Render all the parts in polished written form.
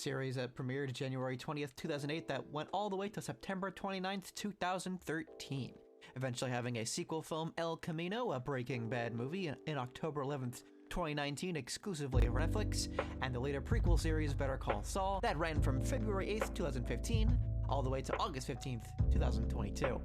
series that premiered January 20th, 2008 that went all the way to September 29th, 2013. Eventually having a sequel film, El Camino, a Breaking Bad movie, in October 11th, 2019 exclusively on Netflix, and the later prequel series Better Call Saul that ran from February 8th, 2015 all the way to August 15th, 2022.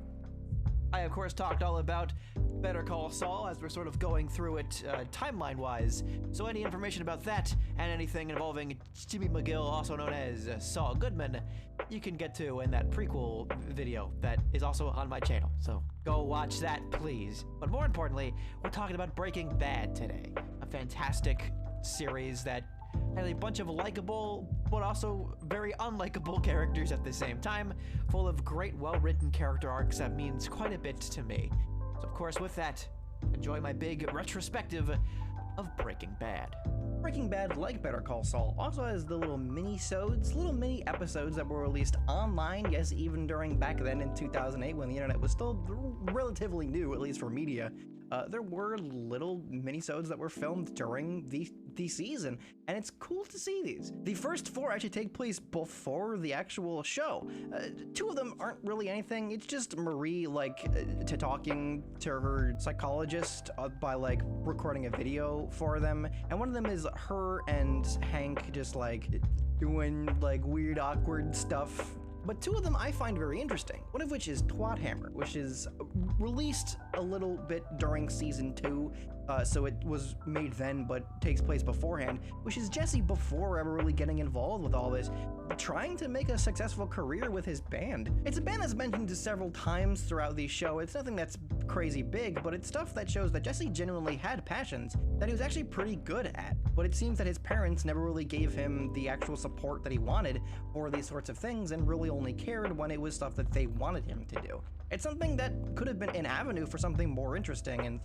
I, of course, talked all about Better Call Saul as we're sort of going through it timeline-wise, so any information about that and anything involving Jimmy McGill, also known as Saul Goodman, you can get to in that prequel video that is also on my channel, so go watch that, please. But more importantly, we're talking about Breaking Bad today, a fantastic series that has a bunch of likable, but also very unlikable characters at the same time, full of great, well-written character arcs that means quite a bit to me. So of course, with that, enjoy my big retrospective of Breaking Bad. Breaking Bad, like Better Call Saul, also has the little mini-sodes, little mini episodes that were released online, yes, even during back then in 2008 when the internet was still relatively new, at least for media. There were little mini-sodes that were filmed during the season, and it's cool to see these. The first 4 actually take place before the actual show. 2 of them aren't really anything. It's just Marie, talking to her psychologist by, recording a video for them, and one of them is her and Hank just, doing, weird, awkward stuff. But 2 of them I find very interesting, one of which is Twat Hammer, which is released a little bit during season 2, so it was made then but takes place beforehand, which is Jesse before ever really getting involved with all this, trying to make a successful career with his band. It's a band that's mentioned several times throughout the show. It's nothing that's crazy big, but it's stuff that shows that Jesse genuinely had passions that he was actually pretty good at, but it seems that his parents never really gave him the actual support that he wanted for these sorts of things and really only cared when it was stuff that they wanted him to do. It's something that could have been an avenue for something more interesting and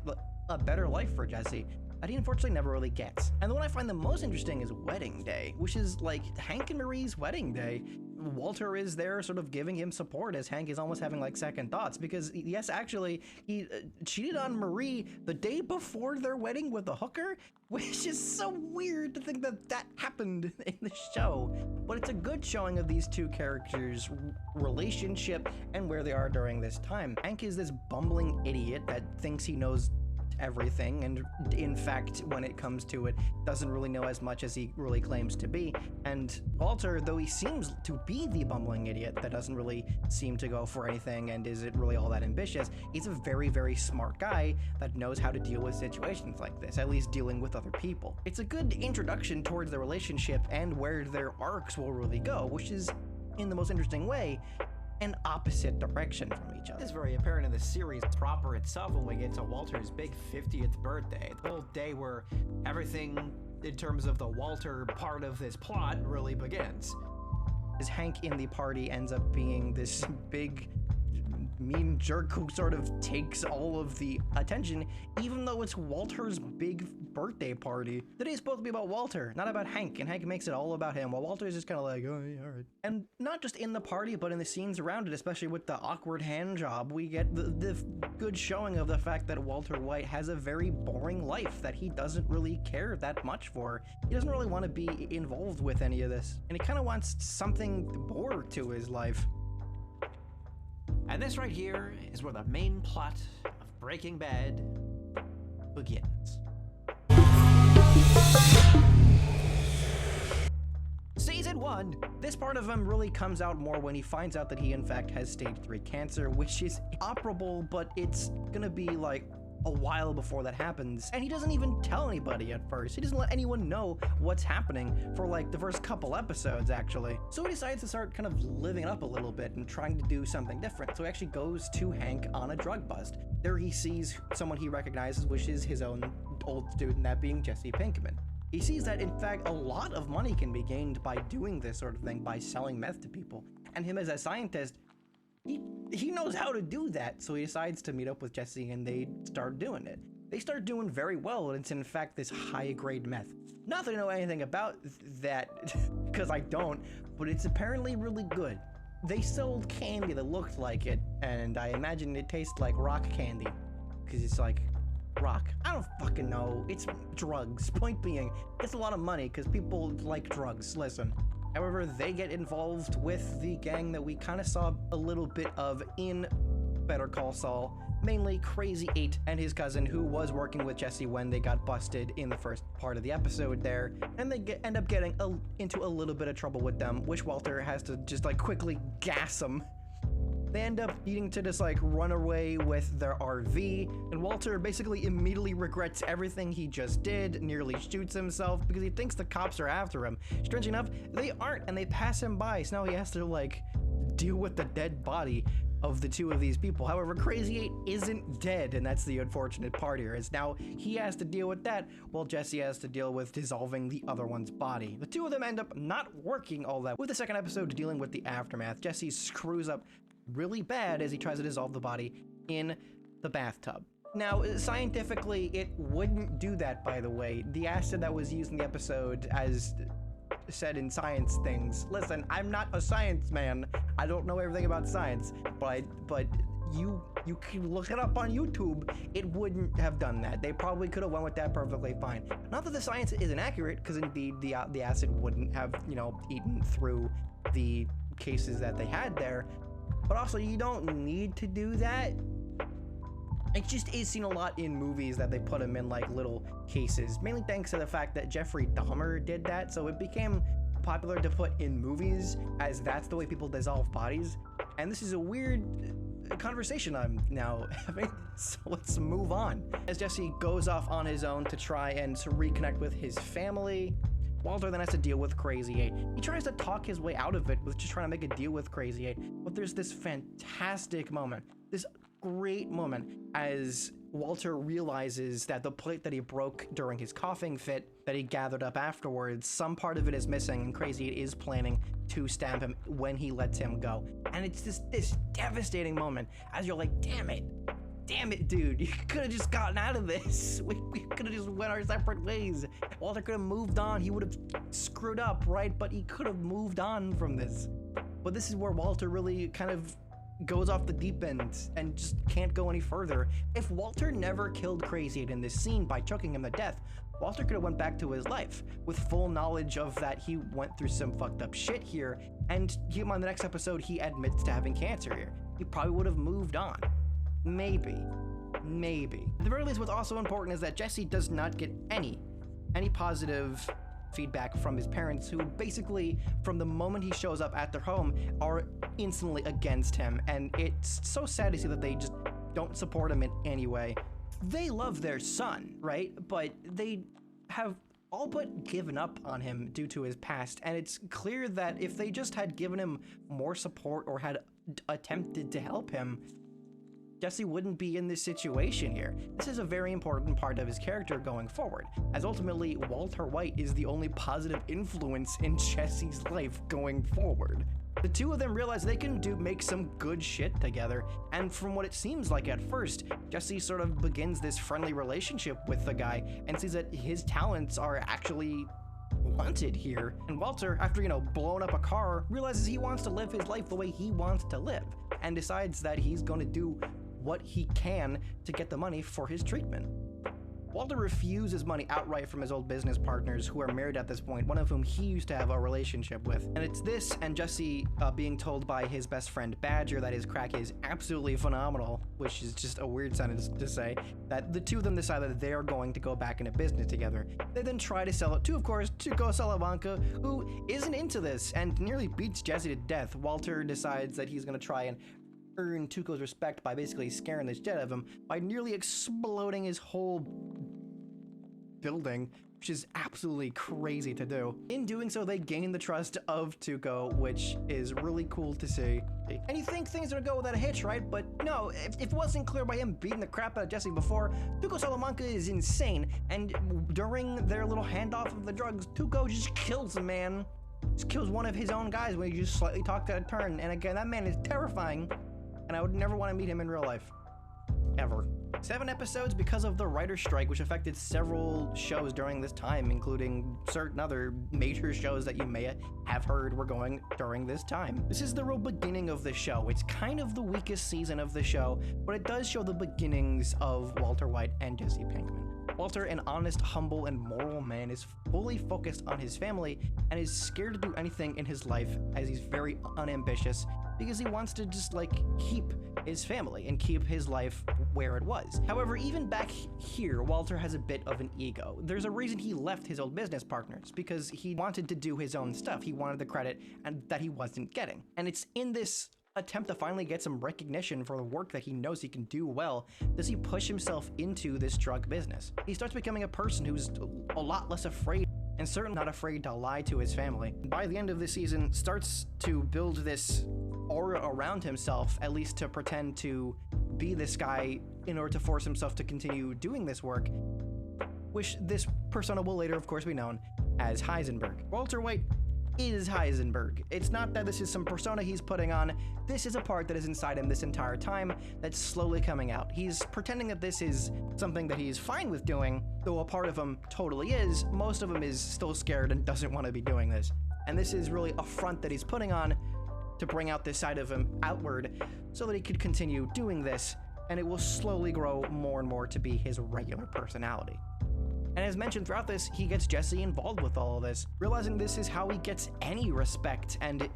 a better life for Jesse that he unfortunately never really gets. And the one I find the most interesting is Wedding Day, which is Hank and Marie's wedding day. Walter is there sort of giving him support as Hank is almost having second thoughts because yes, actually he cheated on Marie the day before their wedding with a hooker, which is so weird to think that that happened in the show. But it's a good showing of these 2 characters' relationship and where they are during this time. Hank is this bumbling idiot that thinks he knows everything, and in fact, when it comes to it, doesn't really know as much as he really claims to be. And Walter, though he seems to be the bumbling idiot that doesn't really seem to go for anything and isn't really all that ambitious, he's a very, very smart guy that knows how to deal with situations like this, at least dealing with other people. It's a good introduction towards the relationship and where their arcs will really go, which is, in the most interesting way, an opposite direction from each other. It's very apparent in the series proper itself when we get to Walter's big 50th birthday. The whole day where everything in terms of the Walter part of this plot really begins. As Hank in the party ends up being this big mean jerk who sort of takes all of the attention, even though it's Walter's big birthday party. The day is supposed to be about Walter, not about Hank, and Hank makes it all about him, while Walter's just kind of like, oh, yeah, all right. And not just in the party, but in the scenes around it, especially with the awkward hand job, we get the good showing of the fact that Walter White has a very boring life that he doesn't really care that much for. He doesn't really want to be involved with any of this, and he kind of wants something more to his life. And this right here is where the main plot of Breaking Bad begins. Season 1. This part of him really comes out more when he finds out that he in fact has stage 3 cancer, which is operable, but it's gonna be a while before that happens, and he doesn't even tell anybody at first. He doesn't let anyone know what's happening for the first couple episodes, actually. So he decides to start kind of living it up a little bit and trying to do something different. So he actually goes to Hank on a drug bust. There he sees someone he recognizes, which is his own old student, that being Jesse Pinkman. He sees that, in fact, a lot of money can be gained by doing this sort of thing, by selling meth to people. And him as a scientist, he knows how to do that, so he decides to meet up with Jesse and they start doing it. They start doing very well, and it's in fact this high-grade meth. Not that I know anything about that, because I don't, but it's apparently really good. They sold candy that looked like it, and I imagine it tastes like rock candy, because it's rock. I don't fucking know. It's drugs. Point being, it's a lot of money, because people like drugs. Listen. However, they get involved with the gang that we kind of saw a little bit of in Better Call Saul, mainly Crazy 8 and his cousin, who was working with Jesse when they got busted in the first part of the episode there, and they end up getting into a little bit of trouble with them, which Walter has to just like quickly gas them. They end up needing to just like run away with their RV, and Walter basically immediately regrets everything he just did, nearly shoots himself because he thinks the cops are after him. Strange enough, they aren't, and they pass him by, so now he has to like deal with the dead body of the two of these people. However, Crazy 8 isn't dead, and that's the unfortunate part here, is now he has to deal with that while Jesse has to deal with dissolving the other one's body. The two of them end up not working all that. With the second episode dealing with the aftermath, Jesse screws up really bad as he tries to dissolve the body in the bathtub. Now, scientifically, it wouldn't do that, by the way. The acid that was used in the episode, as said in science things. Listen, I'm not a science man. I don't know everything about science, but you can look it up on YouTube. It wouldn't have done that. They probably could have went with that perfectly fine. Not that the science isn't accurate, because indeed the acid wouldn't have, you know, eaten through the cases that they had there. But also, you don't need to do that. It just is seen a lot in movies that they put them in like little cases, mainly thanks to the fact that Jeffrey Dahmer did that, so it became popular to put in movies as that's the way people dissolve bodies. And this is a weird conversation I'm now having, so let's move on. As Jesse goes off on his own to try and to reconnect with his family, Walter then has to deal with Crazy 8. He tries to talk his way out of it with just trying to make a deal with Crazy 8, but there's this fantastic moment, this great moment, as Walter realizes that the plate that he broke during his coughing fit that he gathered up afterwards, some part of it is missing, and Crazy 8 is planning to stab him when he lets him go. And it's this devastating moment as you're like, damn it, dude, you could have just gotten out of this. We could have just went our separate ways. Walter could have moved on. He would have screwed up, right? But he could have moved on from this. But this is where Walter really kind of goes off the deep end and just can't go any further. If Walter never killed Crazy 8 in this scene by choking him to death, Walter could have went back to his life with full knowledge of that he went through some fucked up shit here, and on the next episode he admits to having cancer here. He probably would have moved on. Maybe. At the very least, what's also important is that Jesse does not get any positive feedback from his parents, who basically, from the moment he shows up at their home, are instantly against him. And it's so sad to see that they just don't support him in any way. They love their son, right? But they have all but given up on him due to his past. And it's clear that if they just had given him more support or had attempted to help him, Jesse wouldn't be in this situation here. This is a very important part of his character going forward, as ultimately Walter White is the only positive influence in Jesse's life going forward. The two of them realize they can make some good shit together, and from what it seems like at first, Jesse sort of begins this friendly relationship with the guy and sees that his talents are actually wanted here. And Walter, after, blowing up a car, realizes he wants to live his life the way he wants to live, and decides that he's going to do what he can to get the money for his treatment. Walter refuses money outright from his old business partners, who are married at this point, one of whom he used to have a relationship with. And it's this and Jesse being told by his best friend Badger that his crack is absolutely phenomenal, which is just a weird sentence to say, that the two of them decide that they're going to go back into business together. They then try to sell it to, of course, Tuco Salamanca, who isn't into this and nearly beats Jesse to death. Walter decides that he's going to try and earn Tuco's respect by basically scaring the shit out of him by nearly exploding his whole building, which is absolutely crazy to do. In doing so, they gain the trust of Tuco, which is really cool to see. And you think things are gonna go without a hitch, right? But no, if it wasn't clear by him beating the crap out of Jesse before, Tuco Salamanca is insane, and during their little handoff of the drugs, Tuco just kills the man. Just kills one of his own guys when he just slightly talked out of turn, and again, that man is terrifying. And I would never want to meet him in real life. Ever. 7 episodes because of the writer's strike, which affected several shows during this time, including certain other major shows that you may have heard were going during this time. This is the real beginning of the show. It's kind of the weakest season of the show, but it does show the beginnings of Walter White and Jesse Pinkman. Walter, an honest, humble, and moral man, is fully focused on his family and is scared to do anything in his life as he's very unambitious because he wants to just like keep his family and keep his life where it was. However, even back here, Walter has a bit of an ego. There's a reason he left his old business partners, because he wanted to do his own stuff. He wanted the credit and that he wasn't getting. And it's in this attempt to finally get some recognition for the work that he knows he can do well, does he push himself into this drug business. He starts becoming a person who's a lot less afraid, and certainly not afraid to lie to his family. By the end of the season, starts to build this aura around himself, at least to pretend to be this guy in order to force himself to continue doing this work, which this persona will later, of course, be known as Heisenberg. Walter White is Heisenberg. It's not that this is some persona he's putting on. This is a part that is inside him this entire time that's slowly coming out. He's pretending that this is something that he's fine with doing, though a part of him totally is. Most of him is still scared and doesn't want to be doing this. And this is really a front that he's putting on to bring out this side of him outward so that he could continue doing this, and it will slowly grow more and more to be his regular personality. And as mentioned throughout this, he gets Jesse involved with all of this, realizing this is how he gets any respect, and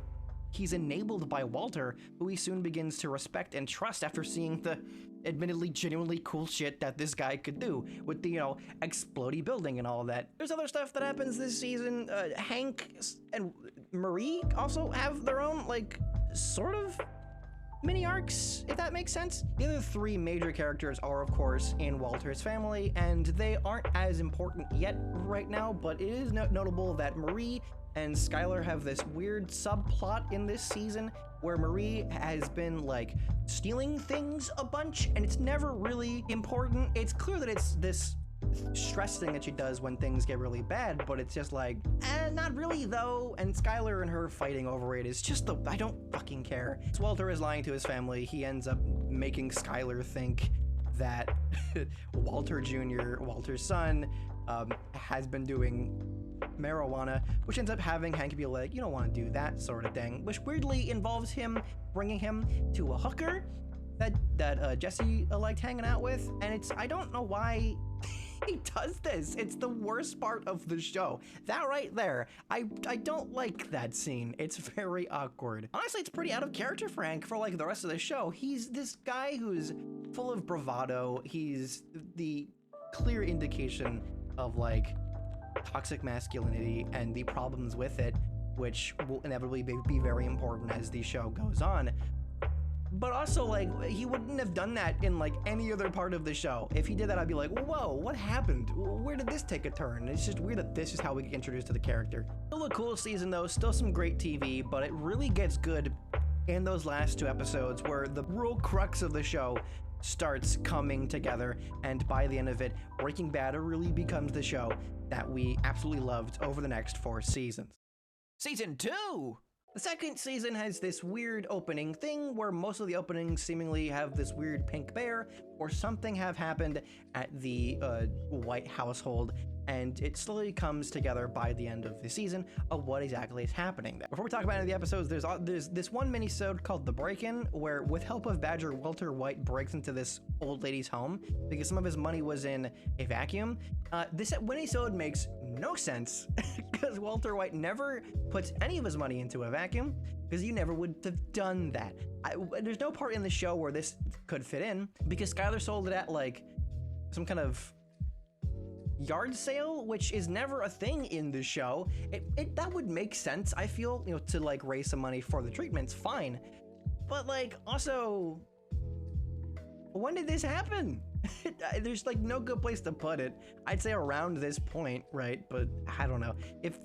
he's enabled by Walter, who he soon begins to respect and trust after seeing the admittedly genuinely cool shit that this guy could do with the, you know, explodey building and all of that. There's other stuff that happens this season. Hank and Marie also have their own, like, sort of mini arcs, if that makes sense. The other three major characters are, of course, in Walter's family, and they aren't as important yet right now, but it is notable that Marie and Skyler have this weird subplot in this season where Marie has been like stealing things a bunch, and it's never really important. It's clear that it's this stress thing that she does when things get really bad, but it's just like, not really though. And Skyler and her fighting over it is just I don't fucking care. So Walter is lying to his family. He ends up making Skyler think that Walter Jr., Walter's son, has been doing marijuana, which ends up having Hank be like, you don't want to do that sort of thing, which weirdly involves him bringing him to a hooker that Jesse liked hanging out with. And I don't know why he does this. It's the worst part of the show. That right there, I don't like that scene. It's very awkward. Honestly, it's pretty out of character for Hank for like the rest of the show. He's this guy who's full of bravado. He's the clear indication of like toxic masculinity and the problems with it, which will inevitably be very important as the show goes on. But also, like, he wouldn't have done that in like any other part of the show. If he did that, I'd be like, whoa, what happened? Where did this take a turn? It's just weird that this is how we get introduced to the character. Still a cool season though, still some great TV, but it really gets good in those last two episodes where the real crux of the show starts coming together, and by the end of it, Breaking Bad really becomes the show that we absolutely loved over the next 4 seasons. Season 2! The second season has this weird opening thing where most of the openings seemingly have this weird pink bear or something have happened at the White household, and it slowly comes together by the end of the season of what exactly is happening there. Before we talk about any of the episodes, there's this one mini-sode called The Break-In, where with help of Badger, Walter White breaks into this old lady's home because some of his money was in a vacuum. This mini-sode makes no sense because Walter White never puts any of his money into a vacuum because you never would have done that. There's no part in the show where this could fit in because Skyler sold it at like some kind of yard sale, which is never a thing in the show. That would make sense, I feel, you know, to like raise some money for the treatments, fine. But like, also, when did this happen? There's like no good place to put it. I'd say around this point, right? But I don't know. If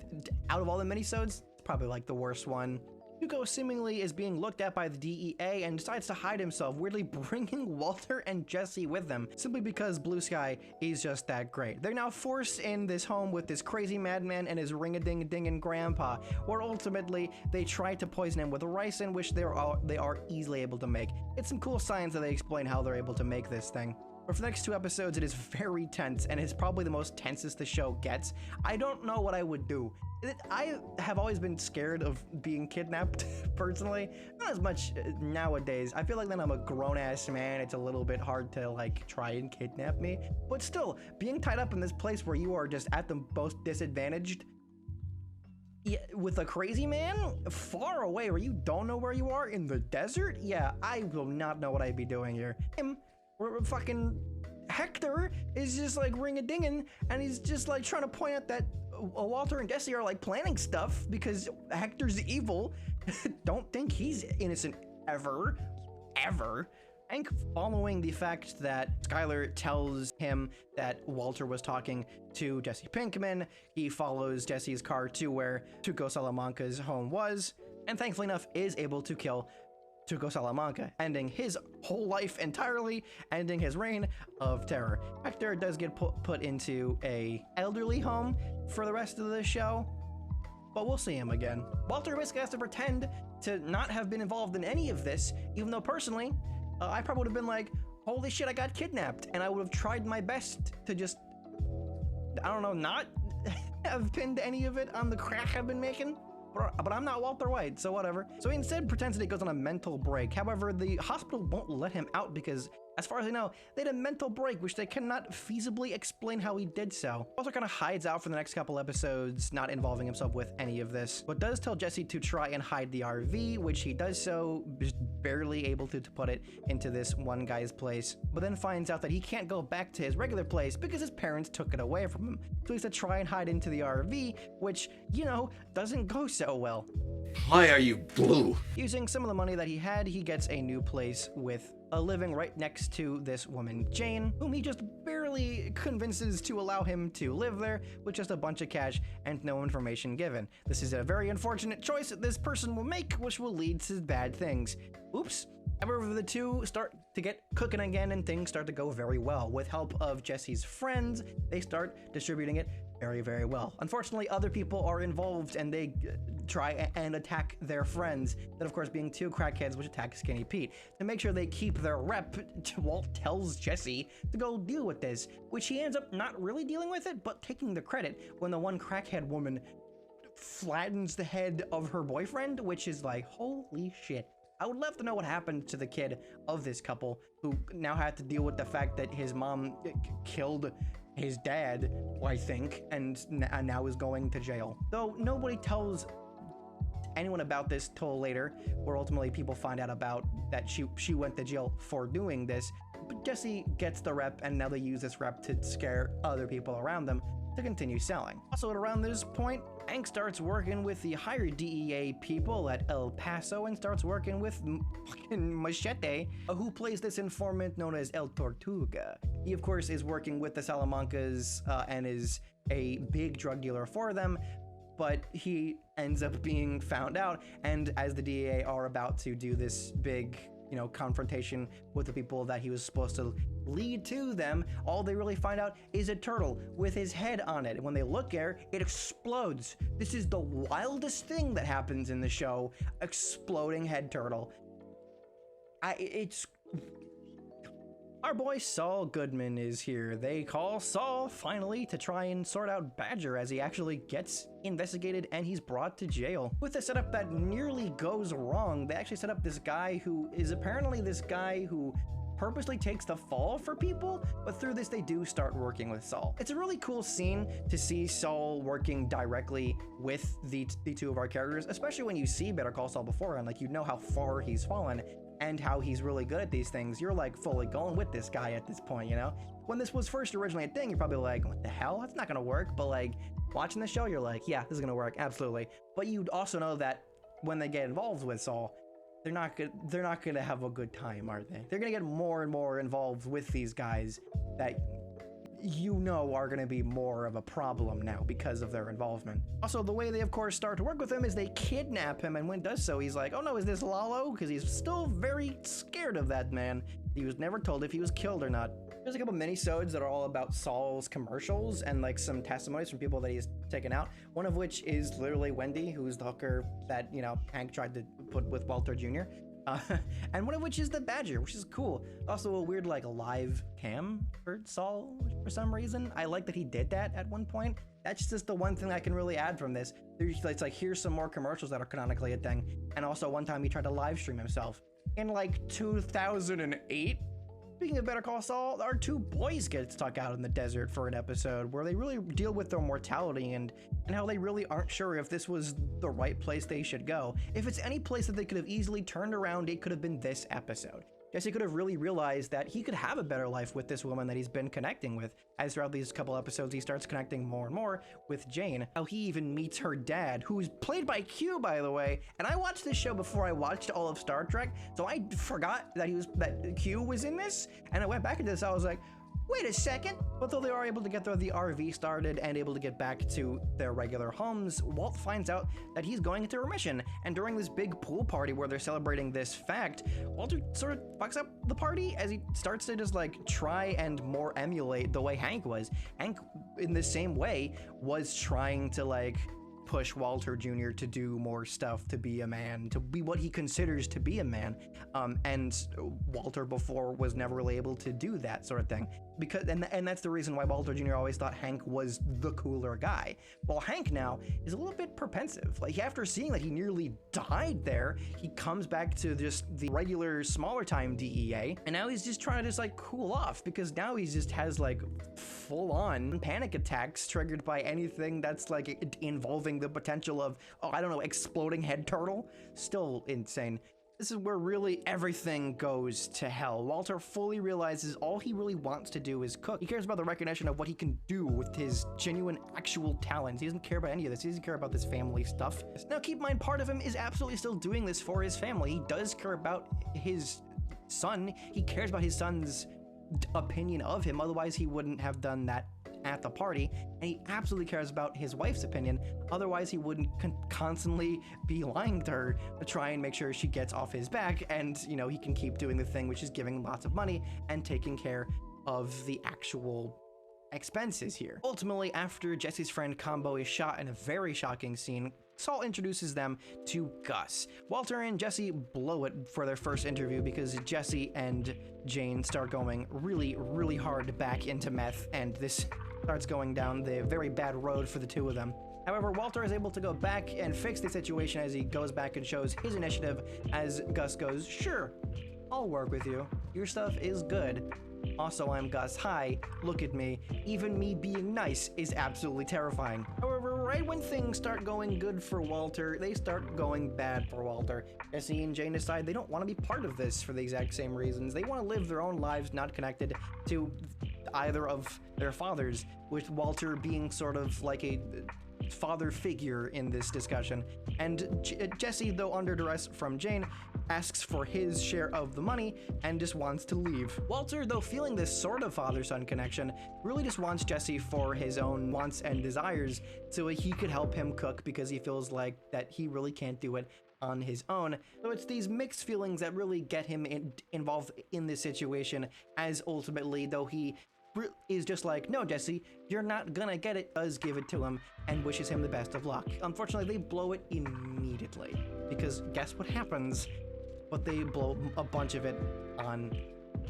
out of all the minisodes, it's probably like the worst one. Hugo seemingly is being looked at by the DEA and decides to hide himself, weirdly bringing Walter and Jesse with them, simply because Blue Sky is just that great. They're now forced in this home with this crazy madman and his ring-a-ding-a-dingin' grandpa, where ultimately they try to poison him with ricin, which they are easily able to make. It's some cool science that they explain how they're able to make this thing. But for the next 2 episodes, it is very tense, and it's probably the most tensest the show gets. I don't know what I would do. I have always been scared of being kidnapped, personally. Not as much nowadays. I feel like then I'm a grown-ass man. It's a little bit hard to, like, try and kidnap me. But still, being tied up in this place where you are just at the most disadvantaged, yeah, with a crazy man far away where you don't know where you are in the desert, yeah, I will not know what I'd be doing here. Fucking Hector is just like ring-a-dinging, and he's just like trying to point out that Walter and Jesse are like planning stuff because Hector's evil. Don't think he's innocent ever. Hank, following the fact that Skyler tells him that Walter was talking to Jesse Pinkman, he follows Jesse's car to where Tuco Salamanca's home was, and thankfully enough is able to kill Tuco Salamanca, ending his whole life entirely, ending his reign of terror. Hector does get put into a elderly home for the rest of the show, but we'll see him again. Walter basically has to pretend to not have been involved in any of this, even though personally, I probably would have been like, holy shit, I got kidnapped, and I would have tried my best to just, I don't know, not have pinned any of it on the crack I've been making. But I'm not Walter White, so whatever. So he instead pretends that he goes on a mental break. However, the hospital won't let him out because, as far as I know, they had a mental break, which they cannot feasibly explain how he did so. Walter kind of hides out for the next couple episodes, not involving himself with any of this, but does tell Jesse to try and hide the RV, which he does so, just barely able to put it into this one guy's place, but then finds out that he can't go back to his regular place because his parents took it away from him. So he's to try and hide into the RV, which, you know, doesn't go so well. Why are you blue? Using some of the money that he had, he gets a new place with a living right next to this woman, Jane, whom he just barely convinces to allow him to live there with just a bunch of cash and no information given. This is a very unfortunate choice that this person will make, which will lead to bad things. Oops. However, the two start to get cooking again and things start to go very well. With help of Jesse's friends, they start distributing it very, very well. Unfortunately, other people are involved and they try and attack their friends, that of course being 2 crackheads which attack Skinny Pete. To make sure they keep their rep, Walt tells Jesse to go deal with this, which he ends up not really dealing with it, but taking the credit when the one crackhead woman flattens the head of her boyfriend, which is like, holy shit. I would love to know what happened to the kid of this couple who now had to deal with the fact that his mom killed his dad, I think, and now is going to jail. Though nobody tells anyone about this till later, where ultimately people find out about that she went to jail for doing this. But Jesse gets the rep, and now they use this rep to scare other people around them to continue selling. Also, at around this point, Hank starts working with the higher DEA people at El Paso and starts working with fucking Machete, who plays this informant known as El Tortuga. He, of course, is working with the Salamancas and is a big drug dealer for them, but he ends up being found out, and as the DEA are about to do this big, confrontation with the people that he was supposed to lead to them, all they really find out is a turtle with his head on it. And when they look there, it explodes. This is the wildest thing that happens in the show. Exploding head turtle. Our boy Saul Goodman is here. They call Saul finally to try and sort out Badger as he actually gets investigated and he's brought to jail. With a setup that nearly goes wrong, they actually set up this guy who is apparently this guy who purposely takes the fall for people, but through this they do start working with Saul. It's a really cool scene to see Saul working directly with the 2 of our characters, especially when you see Better Call Saul beforehand. Like, you know how far he's fallen and how he's really good at these things. You're like fully going with this guy at this point, When this was first originally a thing, you're probably like, what the hell? That's not gonna work. But like, watching the show, you're like, yeah, this is gonna work, absolutely. But you also know that when they get involved with Saul, they're not gonna have a good time, are they? They're gonna get more and more involved with these guys that are gonna be more of a problem now because of their involvement. Also, the way they of course start to work with him is they kidnap him, and when does so, he's like, oh no, is this Lalo? Because he's still very scared of that man. He was never told if he was killed or not. There's a couple mini-sodes that are all about Saul's commercials and like some testimonies from people that he's taken out. One of which is literally Wendy, who's the hooker that, Hank tried to put with Walter Jr. Uh, and one of which is the Badger, which is cool. Also a weird like live cam for Saul for some reason. I like that he did that at one point. That's just the one thing I can really add from this. It's like, here's some more commercials that are canonically a thing. And also one time he tried to live stream himself in like 2008. Speaking of Better Call Saul, our two boys get stuck out in the desert for an episode where they really deal with their mortality and how they really aren't sure if this was the right place they should go. If it's any place that they could have easily turned around, it could have been this episode. Jesse could have really realized that he could have a better life with this woman that he's been connecting with, as throughout these couple episodes he starts connecting more and more with Jane. How he even meets her dad, who's played by Q, by the way. And I watched this show before I watched all of Star Trek, so I forgot that Q was in this, and I went back into this. I was like, wait a second. But though they are able to get the RV started and able to get back to their regular homes, Walt finds out that he's going into remission. And during this big pool party where they're celebrating this fact, Walter sort of fucks up the party as he starts to just like try and more emulate the way Hank was. Hank, in the same way, was trying to like push Walter Jr. to do more stuff, to be a man, to be what he considers to be a man. And Walter before was never really able to do that sort of thing. Because and that's the reason why Walter Jr. always thought Hank was the cooler guy. Well, Hank now is a little bit propensive. Like after seeing that he nearly died there, he comes back to just the regular smaller time DEA, and now he's just trying to just like cool off because now he just has like full on panic attacks triggered by anything that's like involving the potential of, oh, I don't know, exploding head turtle. Still insane. This is where really everything goes to hell. Walter fully realizes all he really wants to do is cook. He cares about the recognition of what he can do with his genuine, actual talents. He doesn't care about any of this. He doesn't care about this family stuff. Now, keep in mind, part of him is absolutely still doing this for his family. He does care about his son. He cares about his son's opinion of him. Otherwise, he wouldn't have done that at the party, and he absolutely cares about his wife's opinion. Otherwise, he wouldn't constantly be lying to her to try and make sure she gets off his back, and you know, he can keep doing the thing, which is giving lots of money and taking care of the actual expenses here. Ultimately, after Jesse's friend Combo is shot in a very shocking scene, Saul introduces them to Gus. Walter and Jesse blow it for their first interview because Jesse and Jane start going really, really hard back into meth, and this starts going down the very bad road for the two of them. However, Walter is able to go back and fix the situation as he goes back and shows his initiative as Gus goes, sure, I'll work with you. Your stuff is good. Also, I'm Gus. Hi, look at me. Even me being nice is absolutely terrifying. However, right when things start going good for Walter, they start going bad for Walter. Jesse and Jane decide they don't want to be part of this for the exact same reasons. They want to live their own lives not connected to either of their fathers, with Walter being sort of like a father figure in this discussion. And Jesse, though under duress from Jane, asks for his share of the money and just wants to leave. Walter, though feeling this sort of father-son connection, really just wants Jesse for his own wants and desires so he could help him cook because he feels like that he really can't do it on his own. So it's these mixed feelings that really get him involved in this situation, as ultimately, though he is just like, no, Jesse, you're not gonna get it, does give it to him and wishes him the best of luck. Unfortunately, they blow it immediately because guess what happens? But they blow a bunch of it on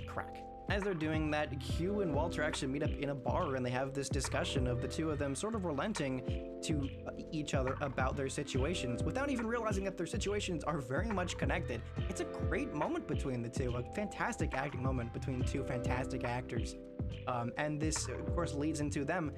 crack. As they're doing that, Q and Walter actually meet up in a bar and they have this discussion of the two of them sort of relenting to each other about their situations without even realizing that their situations are very much connected. It's a great moment between the two, a fantastic acting moment between two fantastic actors. And this, of course, leads into them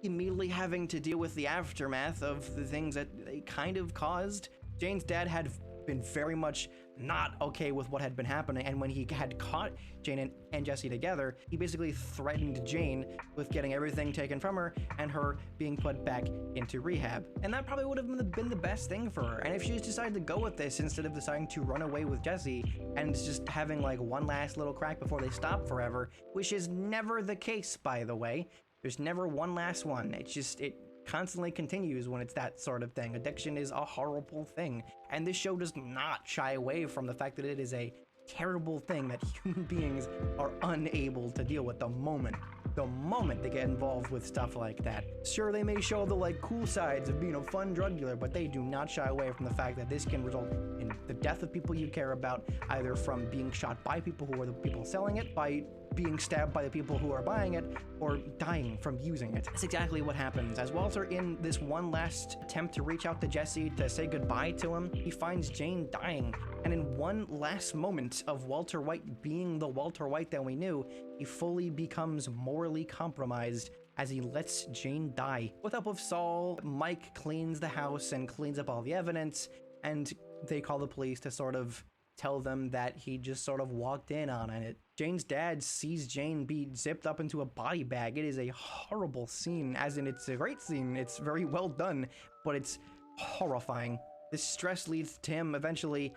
immediately having to deal with the aftermath of the things that they kind of caused. Jane's dad had been very much not okay with what had been happening, and when he had caught Jane and Jesse together, he basically threatened Jane with getting everything taken from her and her being put back into rehab. And that probably would have been the best thing for her. And if she just decided to go with this instead of deciding to run away with Jesse and just having like one last little crack before they stop forever, which is never the case, by the way. There's never one last one. It constantly continues when it's that sort of thing. Addiction is a horrible thing, and this show does not shy away from the fact that it is a terrible thing that human beings are unable to deal with the moment the moment they get involved with stuff like that. Sure, they may show the like cool sides of being a fun drug dealer, but they do not shy away from the fact that this can result in the death of people you care about, either from being shot by people who are the people selling it, by being stabbed by the people who are buying it, or dying from using it. That's exactly what happens. As Walter, in this one last attempt to reach out to Jesse to say goodbye to him, he finds Jane dying. And in one last moment of Walter White being the Walter White that we knew, he fully becomes morally compromised as he lets Jane die. With help of Saul, Mike cleans the house and cleans up all the evidence, and they call the police to sort of tell them that he just sort of walked in on it. Jane's dad sees Jane be zipped up into a body bag. It is a horrible scene, as in it's a great scene. It's very well done, but it's horrifying. This stress leads to him eventually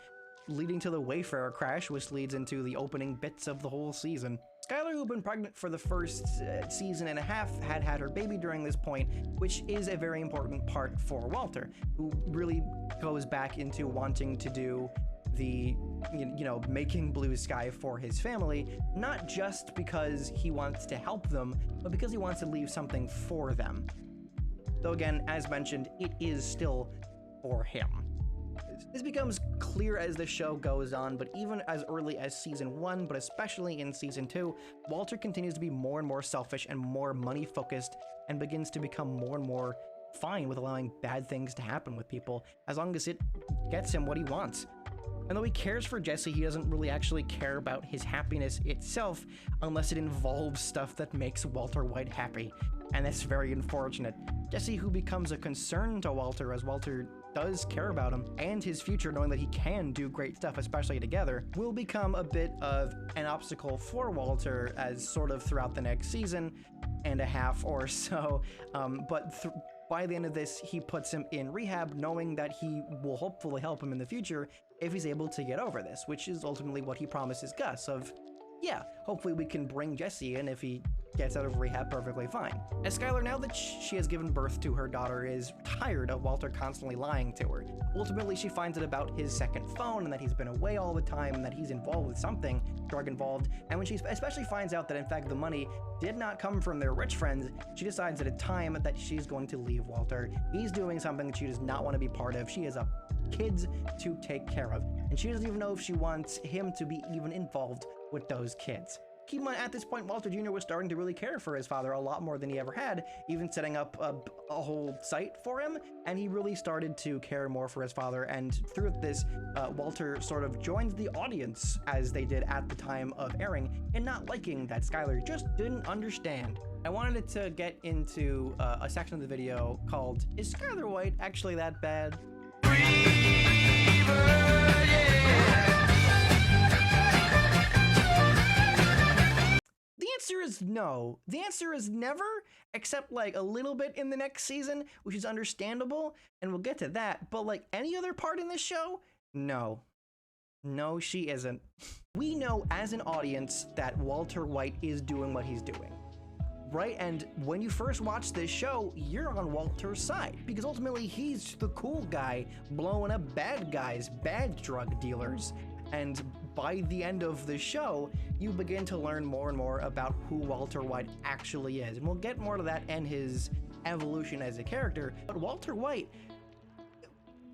leading to the Wayfarer crash, which leads into the opening bits of the whole season. Skyler, who'd been pregnant for the first season and a half, had her baby during this point, which is a very important part for Walter, who really goes back into wanting to do the, making blue sky for his family, not just because he wants to help them, but because he wants to leave something for them. Though again, as mentioned, it is still for him. This becomes clear as the show goes on, but even as early as season 1, but especially in season 2, Walter continues to be more and more selfish and more money focused, and begins to become more and more fine with allowing bad things to happen with people, as long as it gets him what he wants. And though he cares for Jesse, he doesn't really actually care about his happiness itself unless it involves stuff that makes Walter White happy. And that's very unfortunate. Jesse, who becomes a concern to Walter as Walter does care about him and his future, knowing that he can do great stuff, especially together, will become a bit of an obstacle for Walter as sort of throughout the next season and a half or so. By the end of this, he puts him in rehab, knowing that he will hopefully help him in the future if he's able to get over this, which is ultimately what he promises Gus of, yeah, hopefully we can bring Jesse in if he gets out of rehab perfectly fine. As Skyler, now that she has given birth to her daughter, is tired of Walter constantly lying to her. Ultimately, she finds out about his second phone and that he's been away all the time and that he's involved with something, drug involved, and when she especially finds out that in fact the money did not come from their rich friends, she decides at a time that she's going to leave Walter. He's doing something that she does not want to be part of. She has kids to take care of, and she doesn't even know if she wants him to be even involved with those kids. Keep in mind, at this point, Walter Jr. was starting to really care for his father a lot more than he ever had, even setting up a whole site for him, and he really started to care more for his father, and through this, Walter sort of joins the audience, as they did at the time of airing, in not liking that Skyler just didn't understand. I wanted to get into a section of the video called, "Is Skyler White actually that bad?" The answer is no. The answer is never, except like a little bit in the next season, which is understandable, and we'll get to that, but like any other part in this show, no. No, she isn't. We know as an audience that Walter White is doing what he's doing, right? And when you first watch this show, you're on Walter's side, because ultimately he's the cool guy blowing up bad guys, bad drug dealers. And by the end of the show, you begin to learn more and more about who Walter White actually is. And we'll get more to that and his evolution as a character. But Walter White,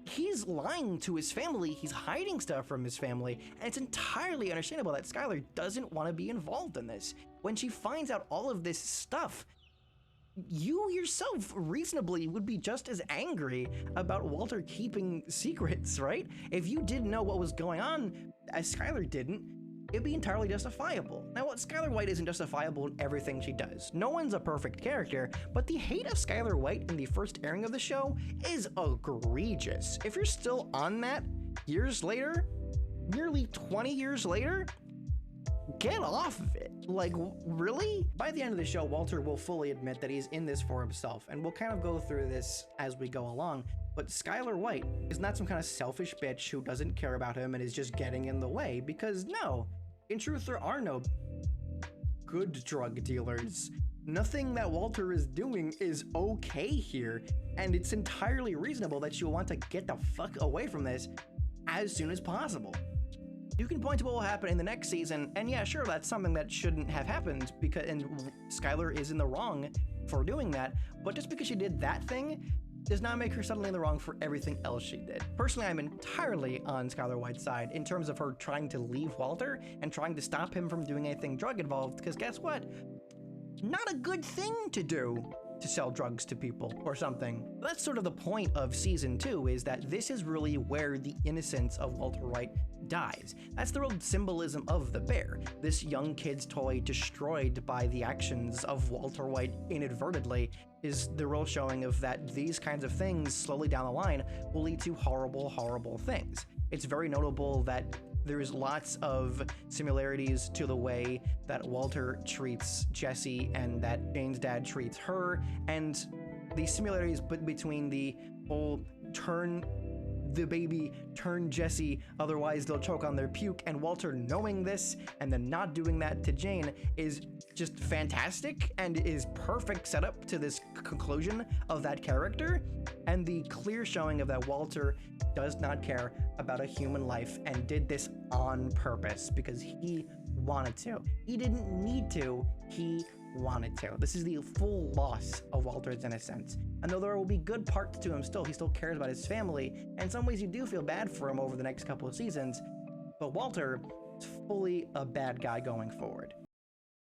he's lying to his family, he's hiding stuff from his family, and it's entirely understandable that Skyler doesn't want to be involved in this. When she finds out all of this stuff, you yourself reasonably would be just as angry about Walter keeping secrets, right? If you didn't know what was going on, as Skyler didn't, it'd be entirely justifiable. Now, what Skyler White isn't justifiable in everything she does. No one's a perfect character, but the hate of Skyler White in the first airing of the show is egregious. If you're still on that years later, nearly 20 years later, get off of it. Like, really? By the end of the show, Walter will fully admit that he's in this for himself, and we'll kind of go through this as we go along. But Skyler White is not some kind of selfish bitch who doesn't care about him and is just getting in the way, because no, in truth, there are no good drug dealers. Nothing that Walter is doing is okay here, and it's entirely reasonable that you'll want to get the fuck away from this as soon as possible. You can point to what will happen in the next season, and yeah, sure, that's something that shouldn't have happened, and Skyler is in the wrong for doing that, but just because she did that thing does not make her suddenly in the wrong for everything else she did. Personally, I'm entirely on Skyler White's side in terms of her trying to leave Walter and trying to stop him from doing anything drug involved, because guess what? Not a good thing to do, to sell drugs to people or something. That's sort of the point of season 2, is that this is really where the innocence of Walter White dies. That's the real symbolism of the bear. This young kid's toy destroyed by the actions of Walter White inadvertently is the real showing of that these kinds of things slowly down the line will lead to horrible, horrible things. It's very notable that there's lots of similarities to the way that Walter treats Jesse and that Jane's dad treats her, and the similarities between the whole turn the baby, turn Jesse, otherwise they'll choke on their puke, and Walter knowing this and then not doing that to Jane is just fantastic and is perfect setup to this conclusion of that character, and the clear showing of that Walter does not care about a human life and did this on purpose because he wanted to. He didn't need to, he wanted to. This is the full loss of Walter's innocence. And though there will be good parts to him still, he still cares about his family, and in some ways you do feel bad for him over the next couple of seasons, but Walter is fully a bad guy going forward.